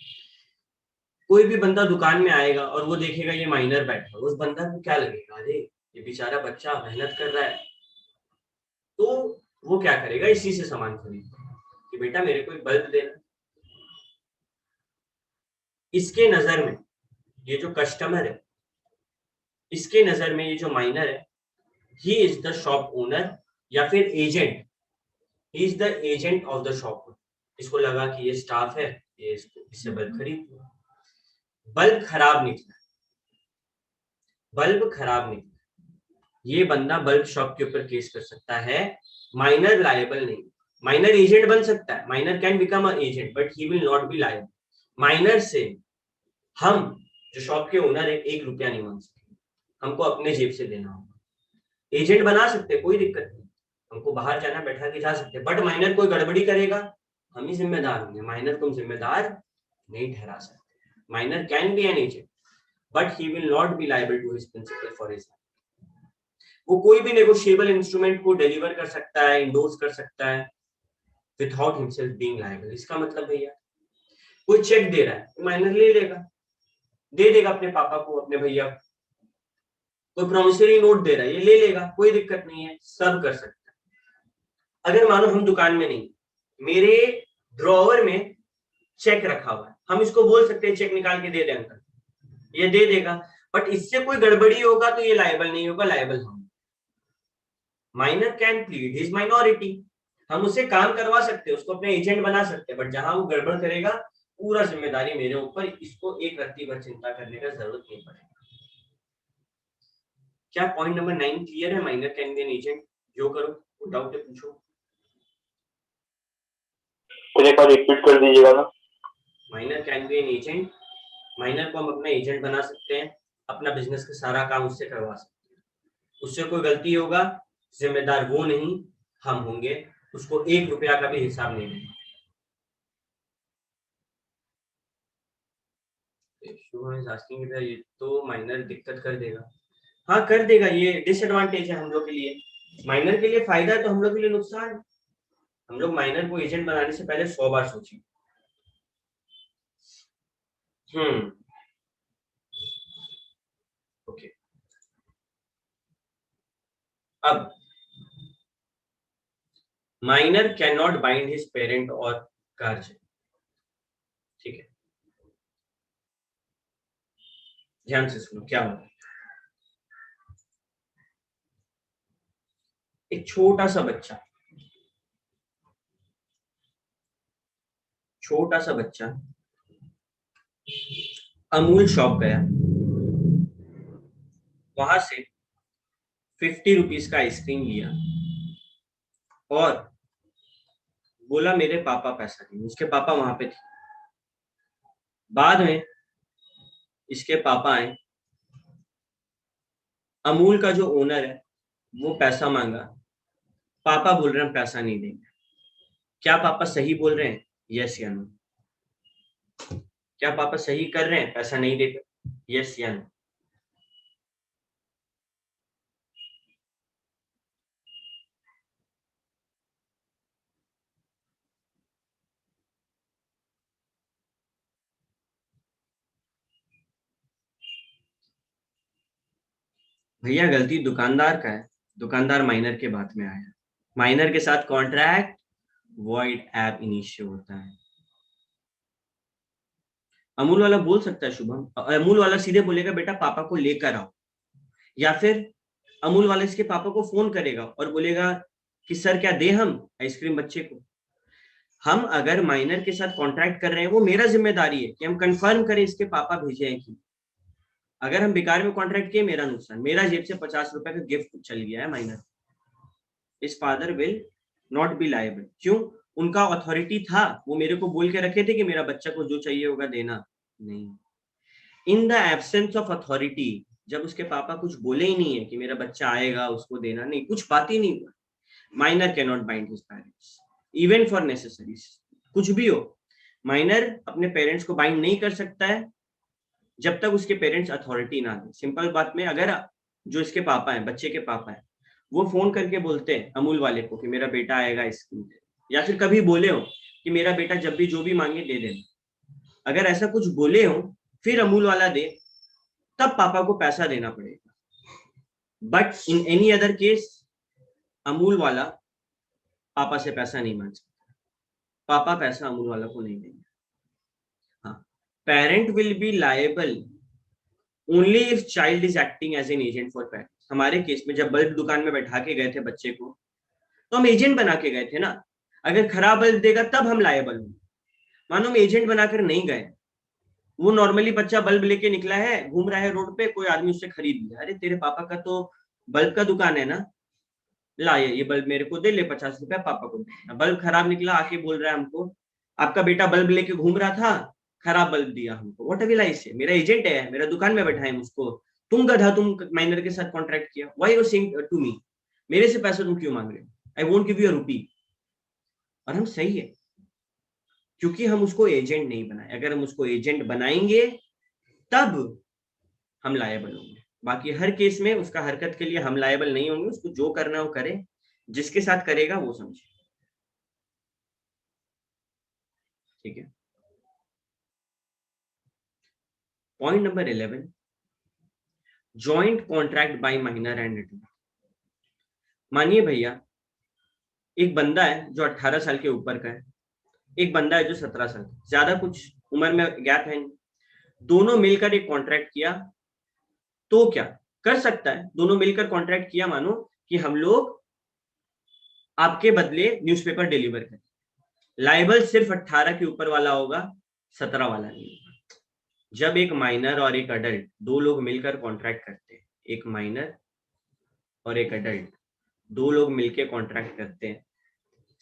कोई भी बंदा दुकान में आएगा और वो देखेगा ये माइनर बैठा, उस बंदा को क्या लगेगा, अरे ये बेचारा बच्चा मेहनत कर रहा है, तो वो क्या करेगा, इसी से सामान खरीदेगा कि बेटा मेरे को एक बल्ब देना। इसके नजर में ये जो कस्टमर है, इसके नजर में ये जो माइनर है, he is the shop owner या फिर agent, he is the agent of the shop. इसको लगा कि ये स्टाफ है, ये इससे बल्ब खरीद। बल्ब खराब निकला, बल्ब खराब निकला, ये बंदा बल्ब शॉप के ऊपर केस कर सकता है, माइनर लायबल नहीं। माइनर एजेंट बन सकता है, minor can become a agent but he will not be liable. Minor से हम जो शॉप के ओनर है 1 रुपया नहीं मांग सकते, हमको अपने जेब से देना होगा। एजेंट बना सकते, कोई दिक्कत नहीं, हमको बाहर जाना बैठा के जा सकते, बट माइनर कोई गड़बड़ी करेगा हम ही जिम्मेदार होंगे, माइनर तुम जिम्मेदार नहीं ठहरा सकते। Minor can be an agent but he will not be liable to his principal for his. वो कोई भी नेगोशिएबल इंस्ट्रूमेंट को डिलीवर कर सकता है, इंडोर्स कर सकता है विदाउट हिमसेल्फ बीइंग लायबल। इसका मतलब भैया कोई चेक दे रहा है, माइनर ले लेगा, दे देगा अपने पापा को, अपने भैया को। कोई प्रोमिसरी नोट दे रहा है, ये ले लेगा, कोई दिक्कत नहीं है, सब कर सकता है। अगर मानो हम दुकान में नहीं, मेरे ड्रॉवर में चेक रखा हुआ है, हम इसको बोल सकते हैं चेक निकाल के दे दे अंकल, ये दे देगा, बट इससे कोई गड़बड़ी होगा तो ये लायबल नहीं होगा, लायबल हम। Minor can plead his minority, हम उससे काम करवा सकते हैं, उसको अपने एजेंट बना सकते हैं, बट जहां वो गड़बड़ करेगा पूरा जिम्मेदारी मेरे ऊपर, इसको एक रत्ती भर चिंता करने का जरूरत नहीं पड़ेगा। क्या पॉइंट नंबर 9 क्लियर है? Minor can be an agent. जो करो डाउट है पूछो। एक बार रिपीट कर दीजिएगा ना। Minor can be an agent, minor को हम अपना एजेंट बना सकते हैं, अपना बिजनेस का सारा काम उससे करवा सकते हैं। उससे कोई गलती होगा जिम्मेदार वो नहीं हम होंगे, उसको 1 रुपया का भी हिसाब नहीं देंगे। ये तो माइनर दिक्कत कर देगा। हाँ कर देगा, ये डिसएडवांटेज है हम लोग के लिए। माइनर के लिए फायदा है तो हम लोग के लिए नुकसान है। हम लोग माइनर को एजेंट बनाने से पहले 100 बार सोचें। ओके, अब minor can not bind his parent और गार्जियन, ठीक है, ध्यान से सुनो क्या होगा। एक छोटा सा बच्चा अमूल शॉप गया, वहां से 50 रुपीज का आइसक्रीम लिया और बोला मेरे पापा पैसा नहीं। उसके पापा वहां पे थे। बाद में इसके पापा आए, अमूल का जो ओनर है वो पैसा मांगा, पापा बोल रहे हैं पैसा नहीं देंगे। क्या पापा सही बोल रहे हैं? यस या नो? क्या पापा सही कर रहे हैं, पैसा नहीं देते? यस या नो? भैया गलती दुकानदार का है, दुकानदार माइनर के बात में आया। माइनर के साथ कॉन्ट्रैक्ट वॉइड एब इनिशियो होता है। अमूल वाला बोल सकता है शुभम, अमूल वाला सीधे बोलेगा बेटा पापा को लेकर आओ, या फिर अमूल वाला इसके पापा को फोन करेगा और बोलेगा कि सर क्या दे हम आइसक्रीम बच्चे को। हम अगर माइनर के साथ कॉन्ट्रैक्ट कर रहे हैं, वो मेरा जिम्मेदारी है कि हम कंफर्म करें इसके पापा भेजे हैं कि। अगर हम बेकार में कॉन्ट्रैक्ट किए, मेरा नुकसान, मेरा जेब से 50 रुपए का गिफ्ट चल गया है माइनर। इस father will not be liable. क्यों? उनका अथॉरिटी था, वो मेरे को बोल के रखे थे कि मेरा बच्चा को जो चाहिए होगा देना। नहीं, in the absence of authority, जब उसके पापा कुछ बोले ही नहीं है कि मेरा बच्चा आएगा उसको देना, नहीं, कुछ बात ही नहीं हुआ। Minor can not bind his parents even for necessaries. कुछ भी हो, माइनर अपने पेरेंट्स को बाइंड नहीं कर सकता है जब तक उसके पेरेंट्स अथॉरिटी ना दे। सिंपल बात में, अगर जो इसके पापा हैं, बच्चे के पापा हैं, वो फोन करके बोलते हैं अमूल वाले को कि मेरा बेटा आएगा स्कूल, या फिर कभी बोले हो कि मेरा बेटा जब भी जो भी मांगे दे देना, अगर ऐसा कुछ बोले हो फिर अमूल वाला दे, तब पापा को पैसा देना पड़ेगा। But in any other case Amul वाला पापा से पैसा नहीं मांग सकता, पापा पैसा अमूल वाला को नहीं देंगे। हाँ, parent will be liable only if child is acting as an agent for parents. हमारे केस में जब बल्ब दुकान में बैठा के गए थे बच्चे को, तो हम एजेंट बना के गए थे ना। अगर खराब बल्ब देगा तब हम लायबल होंगे। मानो हम एजेंट बनाकर नहीं गए, वो नॉर्मली बच्चा बल्ब लेके निकला है, घूम रहा है रोड पे, कोई आदमी उससे खरीद लिया, अरे तेरे पापा का तो बल्ब का दुकान है ना, ला ये बल्ब मेरे को दे, ले 50 रुपया पापा को दे। बल्ब खराब निकला, आके बोल रहा है हमको आपका बेटा बल्ब लेके घूम रहा था, खराब बल्ब दिया हमको। व्हाट विल आई से? मेरा एजेंट है, मेरा दुकान में बैठा है उसको, तुम गधा, तुम माइनर के साथ कॉन्ट्रैक्ट किया, why you saying to me, मेरे से पैसा तुम क्यों मांग रहे हो, I won't give you a rupee. और हम सही है, क्योंकि हम उसको एजेंट नहीं बनाए। अगर हम उसको एजेंट बनाएंगे तब हम लायबल होंगे, बाकी हर केस में उसका हरकत के लिए हम लायबल नहीं होंगे। उसको जो करना है वो करे, जिसके साथ करेगा वो समझे, ठीक है। Point number 11, joint contract by minor and adult. मानिए भैया, एक बंदा है जो 18 साल के ऊपर का है, एक बंदा है जो 17 साल, ज्यादा कुछ उम्र में गैप है नहीं, दोनों मिलकर एक कॉन्ट्रैक्ट किया, तो क्या कर सकता है? दोनों मिलकर कॉन्ट्रैक्ट किया, मानो कि हम लोग आपके बदले न्यूज़पेपर डिलीवर करें, लायबल सिर्फ 18 के ऊपर वाला होगा, 17 वाला नहीं होगा। जब एक माइनर और एक अडल्ट, दो लोग मिलकर कॉन्ट्रैक्ट करते हैं, एक माइनर और एक अडल्ट, दो लोग मिलकर कॉन्ट्रैक्ट करते हैं,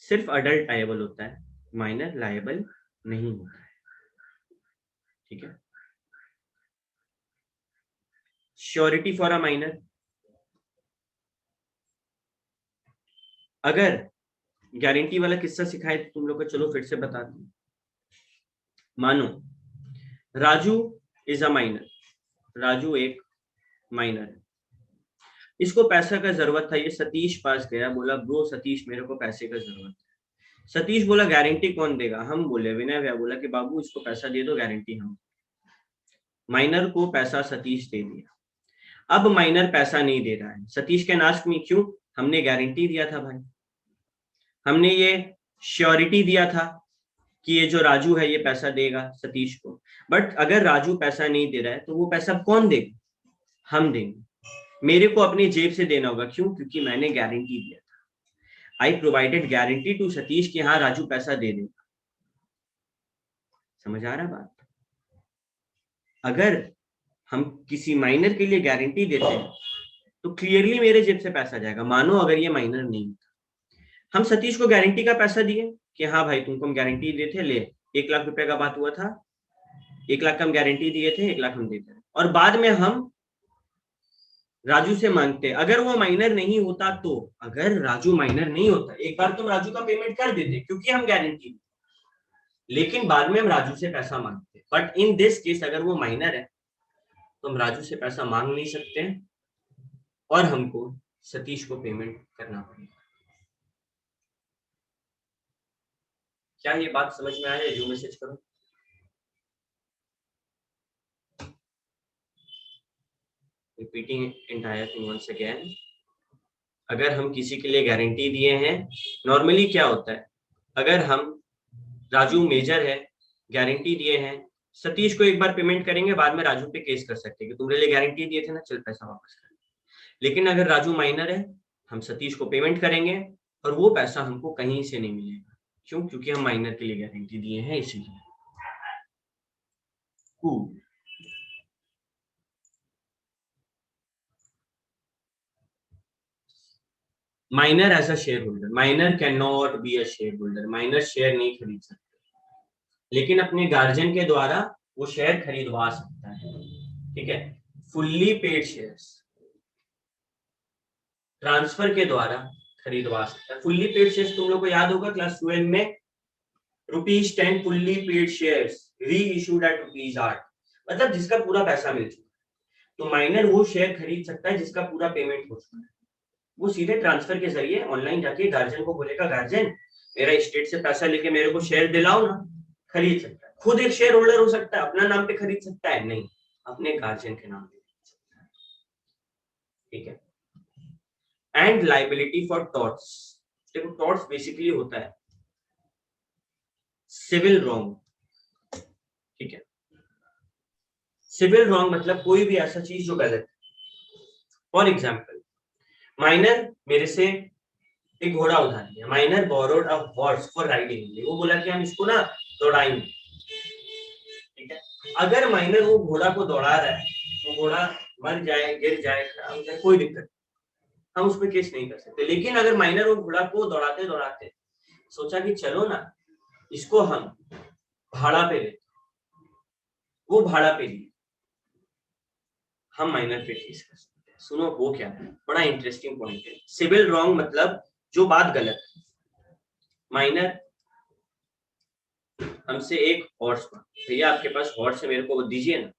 सिर्फ अडल्ट लायबल होता है, माइनर लायबल नहीं होता है, ठीक है। श्योरिटी फॉर अ माइनर, अगर गारंटी वाला किस्सा सिखाए तो तुम लोग को, चलो फिर से बताते हैं। मानो Raju is a minor, Raju एक माइनर है, इसको पैसा का जरूरत था, ये सतीश पास गया, बोला ब्रो सतीश मेरे को पैसे का जरूरत है। सतीश बोला गारंटी कौन देगा? हम बोले। विनय भैया बोला कि बाबू इसको पैसा दे दो, गारंटी हम। माइनर को पैसा सतीश दे दिया। अब माइनर पैसा नहीं दे रहा है, सतीश के नाश में, क्यों? हमने गारंटी दिया था भाई, हमने ये श्योरिटी दिया था कि ये जो राजू है ये पैसा देगा सतीश को। बट अगर राजू पैसा नहीं दे रहा है तो वो पैसा कौन देगा? हम देंगे। मेरे को अपनी जेब से देना होगा, क्यों? क्योंकि मैंने गारंटी दिया था। आई प्रोवाइडेड गारंटी टू सतीश कि हाँ राजू पैसा दे देगा। समझ आ रहा बात? अगर हम किसी माइनर के लिए गारंटी देते हैं तो क्लियरली मेरे जेब से पैसा जाएगा। मानो अगर ये माइनर नहीं होता, हम सतीश को गारंटी का पैसा दिए कि हाँ भाई तुमको हम गारंटी देते, ले 1 लाख रुपए का बात हुआ था, 1 लाख का हम गारंटी दिए थे, 1 लाख हम देते हैं, और बाद में हम राजू से मांगते। अगर वो माइनर नहीं होता तो, अगर राजू माइनर नहीं होता, एक बार तो राजू का पेमेंट कर देते क्योंकि हम गारंटी देते, लेकिन बाद में हम राजू से पैसा मांगते। बट इन दिस केस अगर वो माइनर है तो हम राजू से पैसा मांग नहीं सकते और हमको सतीश को पेमेंट करना पड़ेगा। क्या ये बात समझ में आया? जो मैसेज करो। Repeating entire thing once again, अगर हम किसी के लिए गारंटी दिए हैं, नॉर्मली क्या होता है, अगर हम राजू मेजर है, गारंटी दिए हैं, सतीश को एक बार पेमेंट करेंगे, बाद में राजू पे केस कर सकते हैं कि तुमने लिए गारंटी दिए थे ना, चल पैसा वापस कर। लेकिन अगर राजू माइनर है, हम सतीश को पेमेंट करेंगे और वो पैसा हमको कहीं से नहीं मिलेगा। क्यों? क्योंकि हम माइनर के लिए गारंटी दिए हैं, इसीलिए। Minor as a shareholder, minor can not be a shareholder, minor share नहीं खरीद सकते, लेकिन अपने गार्जियन के द्वारा वो शेयर खरीदवा सकता है, ठीक है। फुल्ली पेड शेयर्स ट्रांसफर के द्वारा खरीदवा सकता है। फुल्ली पेड शेयर्स तुम लोग को याद होगा क्लास 12 में ₹10 फुल्ली पेड शेयर्स री इशूड एट ₹8, मतलब जिसका पूरा पैसा मिल चुका है। तो माइनर वो शेयर खरीद सकता है जिसका पूरा पेमेंट हो चुका है। वो सीधे ट्रांसफर के जरिए ऑनलाइन जाके गार्जियन को बोलेगा, गार्जियन मेरा स्टेट से पैसा लेके मेरे को शेयर दिलाओ ना, खरीद सकता है। खुद एक शेयर होल्डर हो सकता है, अपना नाम पे खरीद सकता है, नहीं अपने गार्जियन के नाम पे खरीद सकता है, ठीक है। एंड लाइबिलिटी फॉर टॉर्ट्स, देखो टॉर्ट्स बेसिकली होता है सिविल रॉन्ग, ठीक है। सिविल रॉन्ग मतलब कोई भी ऐसा चीज जो गलत है। फॉर एग्जाम्पल माइनर मेरे से एक घोड़ा उधार लिया, minor borrowed a horse for riding, वो बोला कि हम इसको ना दौड़ाएंगे, ठीक है। अगर माइनर वो घोड़ा को दौड़ा रहा है, वो घोड़ा मर जाए, गिर जाए, खराब हो जाए, कोई दिक्कत, हम उसमें केस नहीं कर सकते। लेकिन अगर माइनर वो घोड़ा को दौड़ाते दौड़ाते सोचा कि चलो ना इसको हम भाड़ा पे लेते, वो भाड़ा पे लिए, हम माइनर पे केस कर सकते हैं। सुनो वो क्या है, बड़ा इंटरेस्टिंग पॉइंट है। सिविल रॉन्ग मतलब जो बात गलत है। माइनर हमसे एक हॉर्स पर, भैया आपके पास हॉर्स है, मेरे को वो दीजिए ना।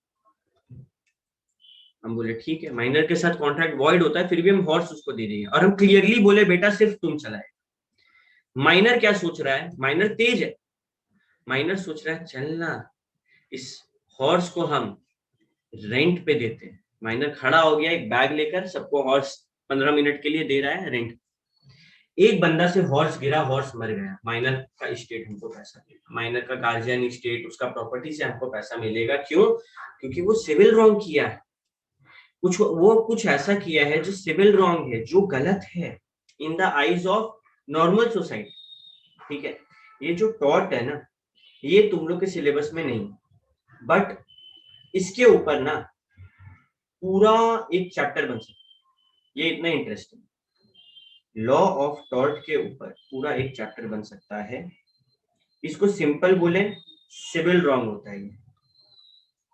हम बोले ठीक है, माइनर के साथ कॉन्ट्रैक्ट वॉइड होता है, फिर भी हम हॉर्स उसको दे देंगे, और हम क्लियरली बोले बेटा सिर्फ तुम चलाए। माइनर क्या सोच रहा है, माइनर तेज है, माइनर सोच रहा है चलना इस हॉर्स को हम रेंट पे देते हैं। माइनर खड़ा हो गया एक बैग लेकर, सबको हॉर्स 15 मिनट के लिए दे रहा है रेंट। एक बंदा से हॉर्स गिरा, हॉर्स मर गया, माइनर का स्टेट हमको पैसा देगा, माइनर का गार्जियन स्टेट उसका प्रॉपर्टी से हमको पैसा मिलेगा। क्यों? क्योंकि वो सिविल रॉन्ग किया है, कुछ ऐसा किया है जो सिविल रॉन्ग है, जो गलत है इन the eyes of normal society, ठीक है। ये जो टॉर्ट है ना, ये तुम लोग के सिलेबस में नहीं, बट इसके ऊपर ना पूरा एक चैप्टर बन सकता है। ये इतना इंटरेस्टिंग, लॉ ऑफ टॉर्ट के ऊपर पूरा एक चैप्टर बन सकता है। इसको सिंपल बोले सिविल रॉन्ग होता है ये,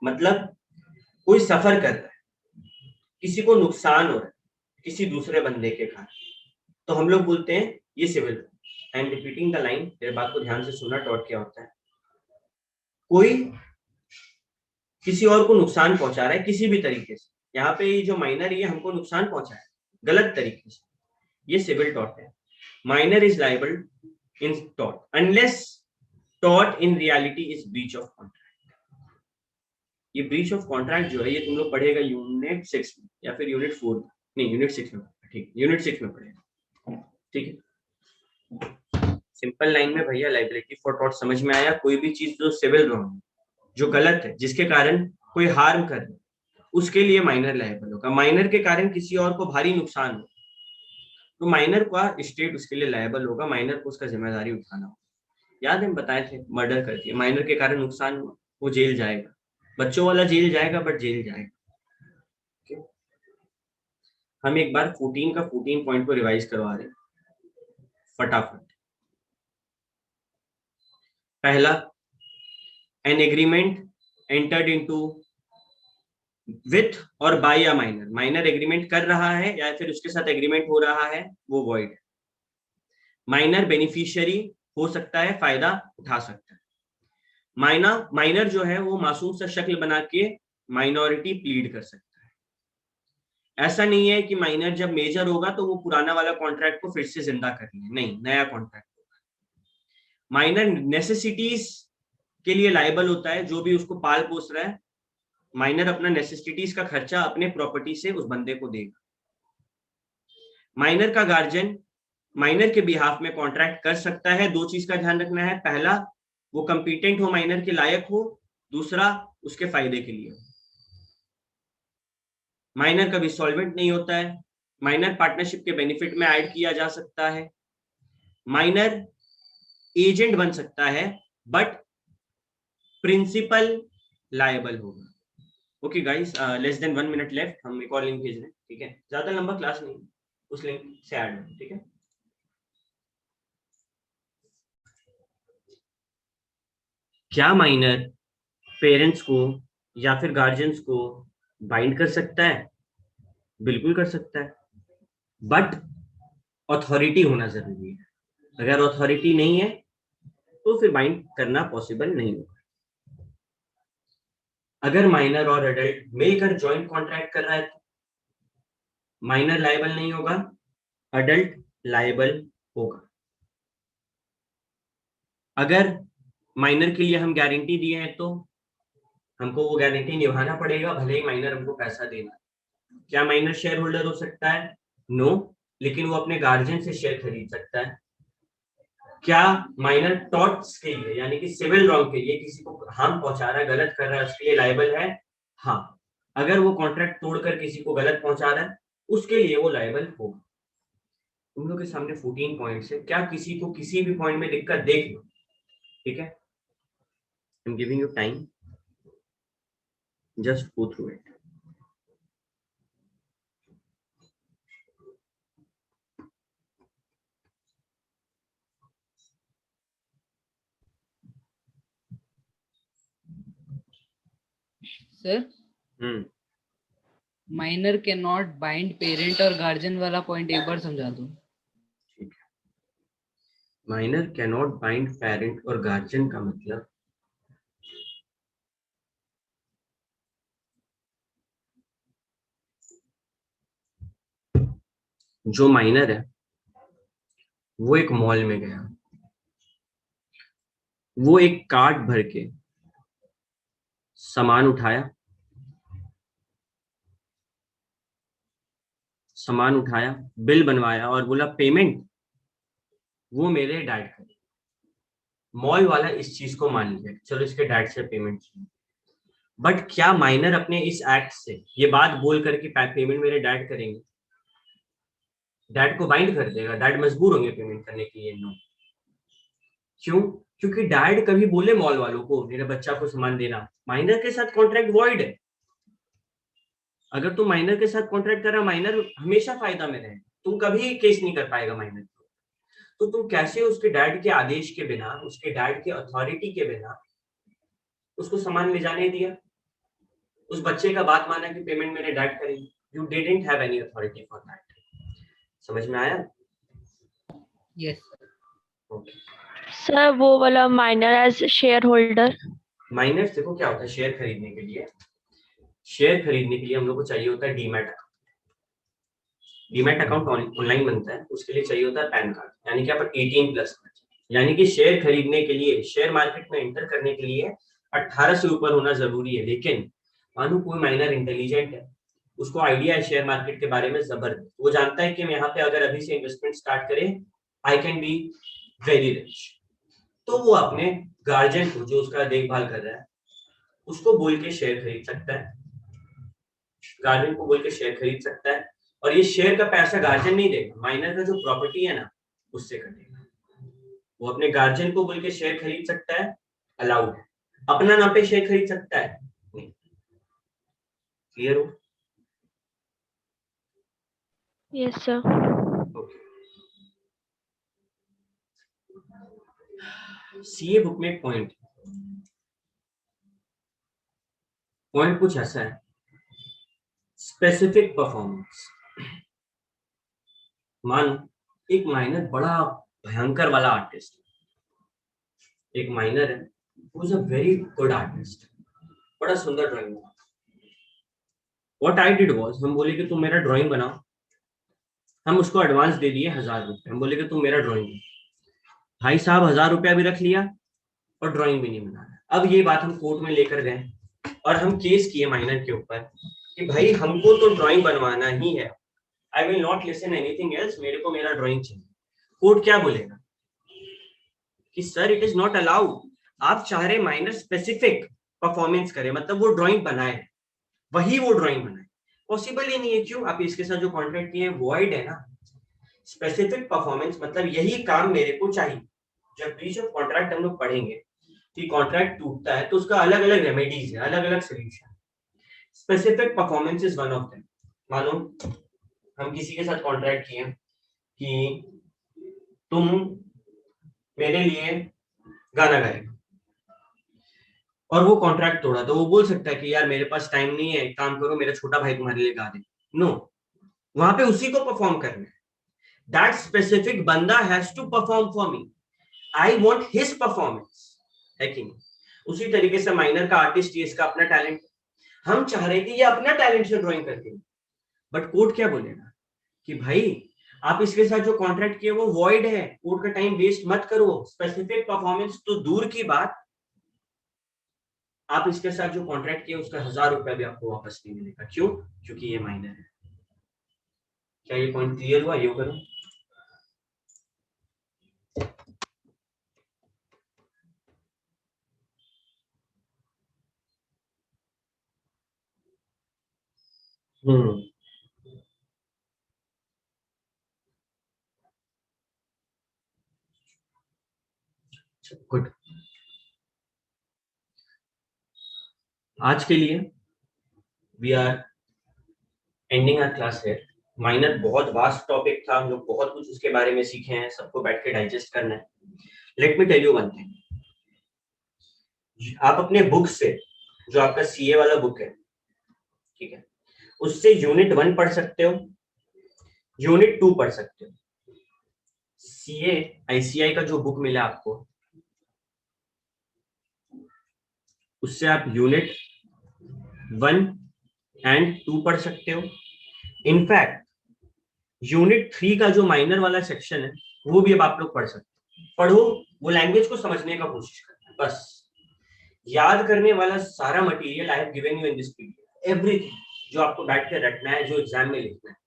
मतलब कोई सफर कर रहा है, किसी को नुकसान हो रहा है किसी दूसरे बंदे के कारण, तो हम लोग बोलते हैं ये civil. I am repeating the line, मेरे बात को ध्यान से सुना। टॉर्ट क्या होता है, कोई किसी और को नुकसान पहुंचा रहा है किसी भी तरीके से। यहाँ पे ये जो माइनर ये हमको नुकसान पहुंचा है गलत तरीके से, ये सिविल टॉर्ट है। Minor is liable in tort unless tort in reality is breach of contract. ये ब्रीच ऑफ कॉन्ट्रैक्ट जो है ये तुम लोग पढ़ेगा यूनिट 6 में या फिर यूनिट 4 में, नहीं यूनिट 6 में, ठीक यूनिट 6 में पढ़ेगा, ठीक है। सिंपल लाइन में भैया लायबिलिटी फॉर टॉर्ट समझ में आया। कोई भी चीज जो सिविल रॉन्ग है, जो गलत है, जिसके कारण कोई हार्म कर रहे, उसके लिए माइनर लायबल होगा। माइनर के कारण किसी और को भारी नुकसान हो तो माइनर का स्टेट उसके लिए लायबल होगा, माइनर को उसका जिम्मेदारी उठाना होगा। याद है हम बताए थे, मर्डर कर दिया, माइनर के कारण नुकसान हुआ, वो जेल जाएगा, बच्चों वाला जेल जाएगा बट जेल जाएगा। हम एक बार 14 का 14 पॉइंट को रिवाइज करवा रहे फटाफट। पहला, an agreement entered into with or by a minor, minor agreement कर रहा है या फिर उसके साथ एग्रीमेंट हो रहा है, वो वॉइड है। माइनर बेनिफिशियरी हो सकता है, फायदा उठा सकता है। माइनर जो है वो मासूम सा शक्ल बना के माइनॉरिटी प्लीड कर सकता है। ऐसा नहीं है कि माइनर जब मेजर होगा तो वो पुराना वाला कॉन्ट्रैक्ट को फिर से जिंदा कर ले, नहीं, नया कॉन्ट्रैक्ट होगा। माइनर नेसेसिटीज के लिए लायबल होता है, जो भी उसको पाल पोस रहा है, माइनर अपना नेसेसिटीज का खर्चा अपने प्रॉपर्टी से उस बंदे को देगा। माइनर का गार्जियन माइनर के बिहाफ में कॉन्ट्रैक्ट कर सकता है। दो चीज का ध्यान रखना है, पहला वो कंपिटेंट हो, माइनर के लायक हो, दूसरा उसके फायदे के लिए। माइनर कभी सॉल्वेंट नहीं होता है, माइनर पार्टनरशिप के बेनिफिट में ऐड किया जा सकता है, माइनर एजेंट बन सकता है बट प्रिंसिपल लायबल होगा। Okay guys, less than 1 minute left, हम एक और लिंक भेज रहे हैं, ठीक है। ज्यादा लंबा क्लास नहीं, उस लिंक से ऐड हो, ठीक है। क्या माइनर पेरेंट्स को या फिर गार्जियंस को बाइंड कर सकता है, बिल्कुल कर सकता है, बट अथॉरिटी होना जरूरी है। अगर अथॉरिटी नहीं है तो फिर बाइंड करना पॉसिबल नहीं होगा। अगर माइनर और एडल्ट मिलकर जॉइंट कॉन्ट्रैक्ट कर रहा है तो माइनर लायबल नहीं होगा, एडल्ट लायबल होगा। अगर माइनर के लिए हम गारंटी दिए हैं तो हमको वो गारंटी निभाना पड़ेगा, भले ही माइनर हमको पैसा देना। क्या माइनर शेयर होल्डर हो सकता है? नो, लेकिन वो अपने गार्जियन से शेयर खरीद सकता है। क्या माइनर टॉर्ट्स के लिए यानी कि सिविल रॉन्ग के लिए किसी को हार्म पहुंचा रहा है, गलत कर रहा है, उसके लिए लायबल है? हाँ, अगर वो कॉन्ट्रैक्ट तोड़कर किसी को गलत पहुंचा रहा है उसके लिए वो लायबल होगा। तुम लोग के सामने 14 पॉइंट्स है, क्या किसी को किसी भी पॉइंट में दिक्कत देख लो, ठीक है? I am giving you time, just go through it. Sir minor can not bind parent और गार्जियन वाला पॉइंट एक बार समझा दो। ठीक है, minor can not bind parent और गार्जियन का मतलब जो माइनर है वो एक मॉल में गया, वो एक कार्ट भर के सामान उठाया, बिल बनवाया और बोला पेमेंट वो मेरे डैड करे। मॉल वाला इस चीज को मान लिया, चलो इसके डैड से पेमेंट चाहिए। बट क्या माइनर अपने इस एक्ट से ये बात बोल करके पेमेंट मेरे डैड करेंगे? डैड को बाइंड कर देगा, डैड मजबूर होंगे पेमेंट करने के लिए? नो। क्यों? क्योंकि डैड कभी बोले मॉल वालों को मेरे बच्चा को सामान देना, माइनर के साथ कॉन्ट्रैक्ट वॉइड है। अगर तुम माइनर के साथ कॉन्ट्रैक्ट कर रहा, माइनर हमेशा फायदा में रहे, तुम कभी केस नहीं कर पाएगा माइनर को। तो तुम कैसे उसके डैड के आदेश के बिना, उसके डैड के अथॉरिटी के बिना उसको सामान ले जाने दिया? उस बच्चे का बात माना कि पेमेंट मेरे डैड करेंगे। You didn't have any authority for that. समझ में आया? यस ओके सर वो वाला minor as shareholder. Minor देखो क्या होता है, शेयर खरीदने के लिए, हम लोग को चाहिए होता है demat account. Demat account online बनता है, उसके लिए चाहिए होता है पैन कार्ड, यानी कि आप 18+ यानी कि शेयर खरीदने के लिए, शेयर मार्केट में एंटर करने के लिए 18 से ऊपर होना जरूरी है। लेकिन मानो कोई माइनर इंटेलिजेंट है, उसको आइडिया है शेयर मार्केट के बारे में जबरदस्त, वो जानता है कि मैं यहाँ पे अगर अभी से इन्वेस्टमेंट स्टार्ट करें I can be very rich, तो वो अपने गार्जियन को जो उसका देखभाल कर रहा है उसको बोल के शेयर खरीद सकता है, गार्जियन को बोल के शेयर खरीद सकता है। और ये शेयर का पैसा गार्जियन नहीं देगा, माइनर का जो प्रॉपर्टी है ना उससे कटेगा। वो अपने गार्जियन को बोल के शेयर खरीद सकता है, अलाउड है। अपना नाम पे शेयर खरीद सकता है नहीं। क्लियर हो? Yes sir. सीए बुक में पॉइंट कुछ ऐसा है, स्पेसिफिक परफॉर्मेंस। मान एक माइनर बड़ा भयंकर वाला आर्टिस्ट, एक माइनर है, who is a very good artist, बड़ा सुंदर ड्राइंग बना। What I did was, हम बोले कि तुम मेरा ड्राइंग बनाओ, हम उसको एडवांस दे दिए 1000 रुपए, हम बोले कि तुम मेरा ड्राइंग बनाओ। भाई साहब 1000 रुपया भी रख लिया और ड्राइंग भी नहीं बना रहा। अब ये बात हम कोर्ट में लेकर गए और हम केस किए माइनर के ऊपर कि भाई हमको तो ड्राइंग बनवाना ही है, I will not listen anything else, मेरे को मेरा ड्राइंग चाहिए। कोर्ट क्या बोलेगा कि sir it is not allowed, आप चाह रहे माइनर स्पेसिफिक परफॉर्मेंस करे, मतलब वो ड्राइंग बनाए, वही वो ड्राइंग बनाए, पॉसिबल ही नहीं है। क्यों? आप इसके साथ जो कॉन्ट्रैक्ट किए वॉइड है ना। स्पेसिफिक परफॉर्मेंस मतलब यही काम मेरे को चाहिए। जब ब्रीच ऑफ कॉन्ट्रैक्ट हम लोग पढ़ेंगे कि कॉन्ट्रैक्ट टूटता है तो उसका अलग अलग रेमेडीज है, अलग अलग solution. Specific performance is one of them. मानो हम किसी के साथ कॉन्ट्रैक्ट किए कि तुम मेरे लिए गाना गाएगा, और वो कॉन्ट्रैक्ट तोड़ा, तो वो बोल सकता है कि यार मेरे पास टाइम नहीं है, एक काम करो मेरा छोटा भाई तुम्हारे लिए गा दे। नो, वहां पे उसी को परफॉर्म करना है। दैट स्पेसिफिक बंदा has to perform for me, I want his performance, है कि नहीं? उसी तरीके से माइनर का आर्टिस्ट, ये इसका अपना टैलेंट, हम चाह रहे कि ये अपना टैलेंट से ड्राइंग करके, बट कोर्ट क्या बोलेगा कि भाई आप इसके साथ जो कॉन्ट्रैक्ट किए वो वॉइड है, कोर्ट का टाइम वेस्ट मत करो। स्पेसिफिक परफॉर्मेंस तो दूर की बात, आप इसके साथ जो कॉन्ट्रैक्ट किए उसका 1000 रुपया भी आपको वापस नहीं मिलेगा। क्यों? क्योंकि ये माइनर है। क्या ये पॉइंट क्लियर हुआ? ये करो। गुड। आज के लिए we are ending our class here. Minor बहुत वास्ट टॉपिक था, हम लोग बहुत कुछ उसके बारे में सीखे हैं, सबको बैठ के डाइजेस्ट करना है। Let me tell you one thing, आप अपने बुक से, जो आपका सीए वाला बुक है, ठीक है, उससे यूनिट 1 पढ़ सकते हो, यूनिट 2 पढ़ सकते हो। सीए आईसीआई का जो बुक मिला आपको, उससे आप यूनिट 1 एंड 2 पढ़ सकते हो। इनफैक्ट यूनिट 3 का जो माइनर वाला सेक्शन है वो भी अब आप लोग पढ़ सकते हो। पढ़ो, वो लैंग्वेज को समझने का कोशिश करना, बस याद करने वाला सारा material I have given you in this PDF, everything जो आपको बैठ के रटना है, जो एग्जाम में लिखना है,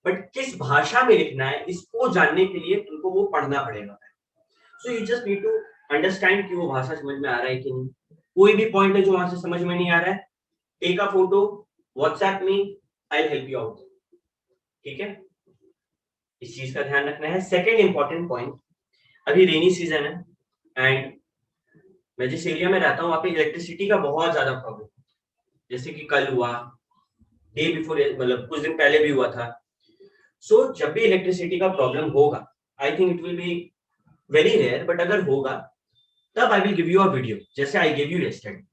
बट किस भाषा में लिखना है इसको जानने के लिए तुमको वो पढ़ना पड़ेगा। So you just need to understand कि वो भाषा समझ में आ रहा है कि नहीं। कोई भी पॉइंट है जो वहां से समझ में नहीं आ रहा है, take a photo, WhatsApp me, I will help you out, ठीक है? इस चीज का ध्यान रखना है। सेकेंड इंपॉर्टेंट पॉइंट, अभी रेनी सीजन है एंड मैं जिस एरिया में रहता हूँ वहां पे इलेक्ट्रिसिटी का बहुत ज्यादा प्रॉब्लम, जैसे कि कल हुआ, डे बिफोर, मतलब कुछ दिन पहले भी हुआ था। सो जब भी इलेक्ट्रिसिटी का प्रॉब्लम होगा, I think it will be very rare, but अगर होगा तब I will give you a video, जैसे आई गिव यू यस्टरडे।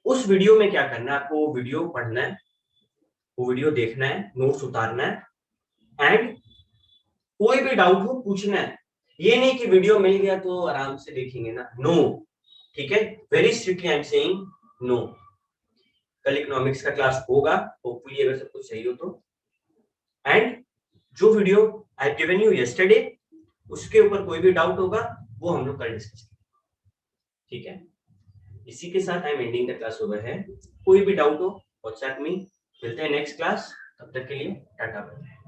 उस वीडियो में क्या करना है, आपको वो वीडियो पढ़ना है, वो वीडियो देखना है, नोट्स उतारना है एंड कोई भी डाउट हो पूछना है। ये नहीं कि वीडियो मिल गया तो आराम से देखेंगे ना, नो, ठीक है? Very strictly I am saying no. कल इकोनॉमिक्स का क्लास होगा, होपफुली अगर सब कुछ सही हो तो, एंड जो video I have given you yesterday उसके ऊपर कोई भी डाउट होगा वो हम लोग कल डिस्कस करेंगे, ठीक है? इसी के साथ I am ending the class over है। कोई भी डाउट हो व्हाट्सएप में, मिलते हैं नेक्स्ट क्लास, तब तक के लिए टाटा बाय।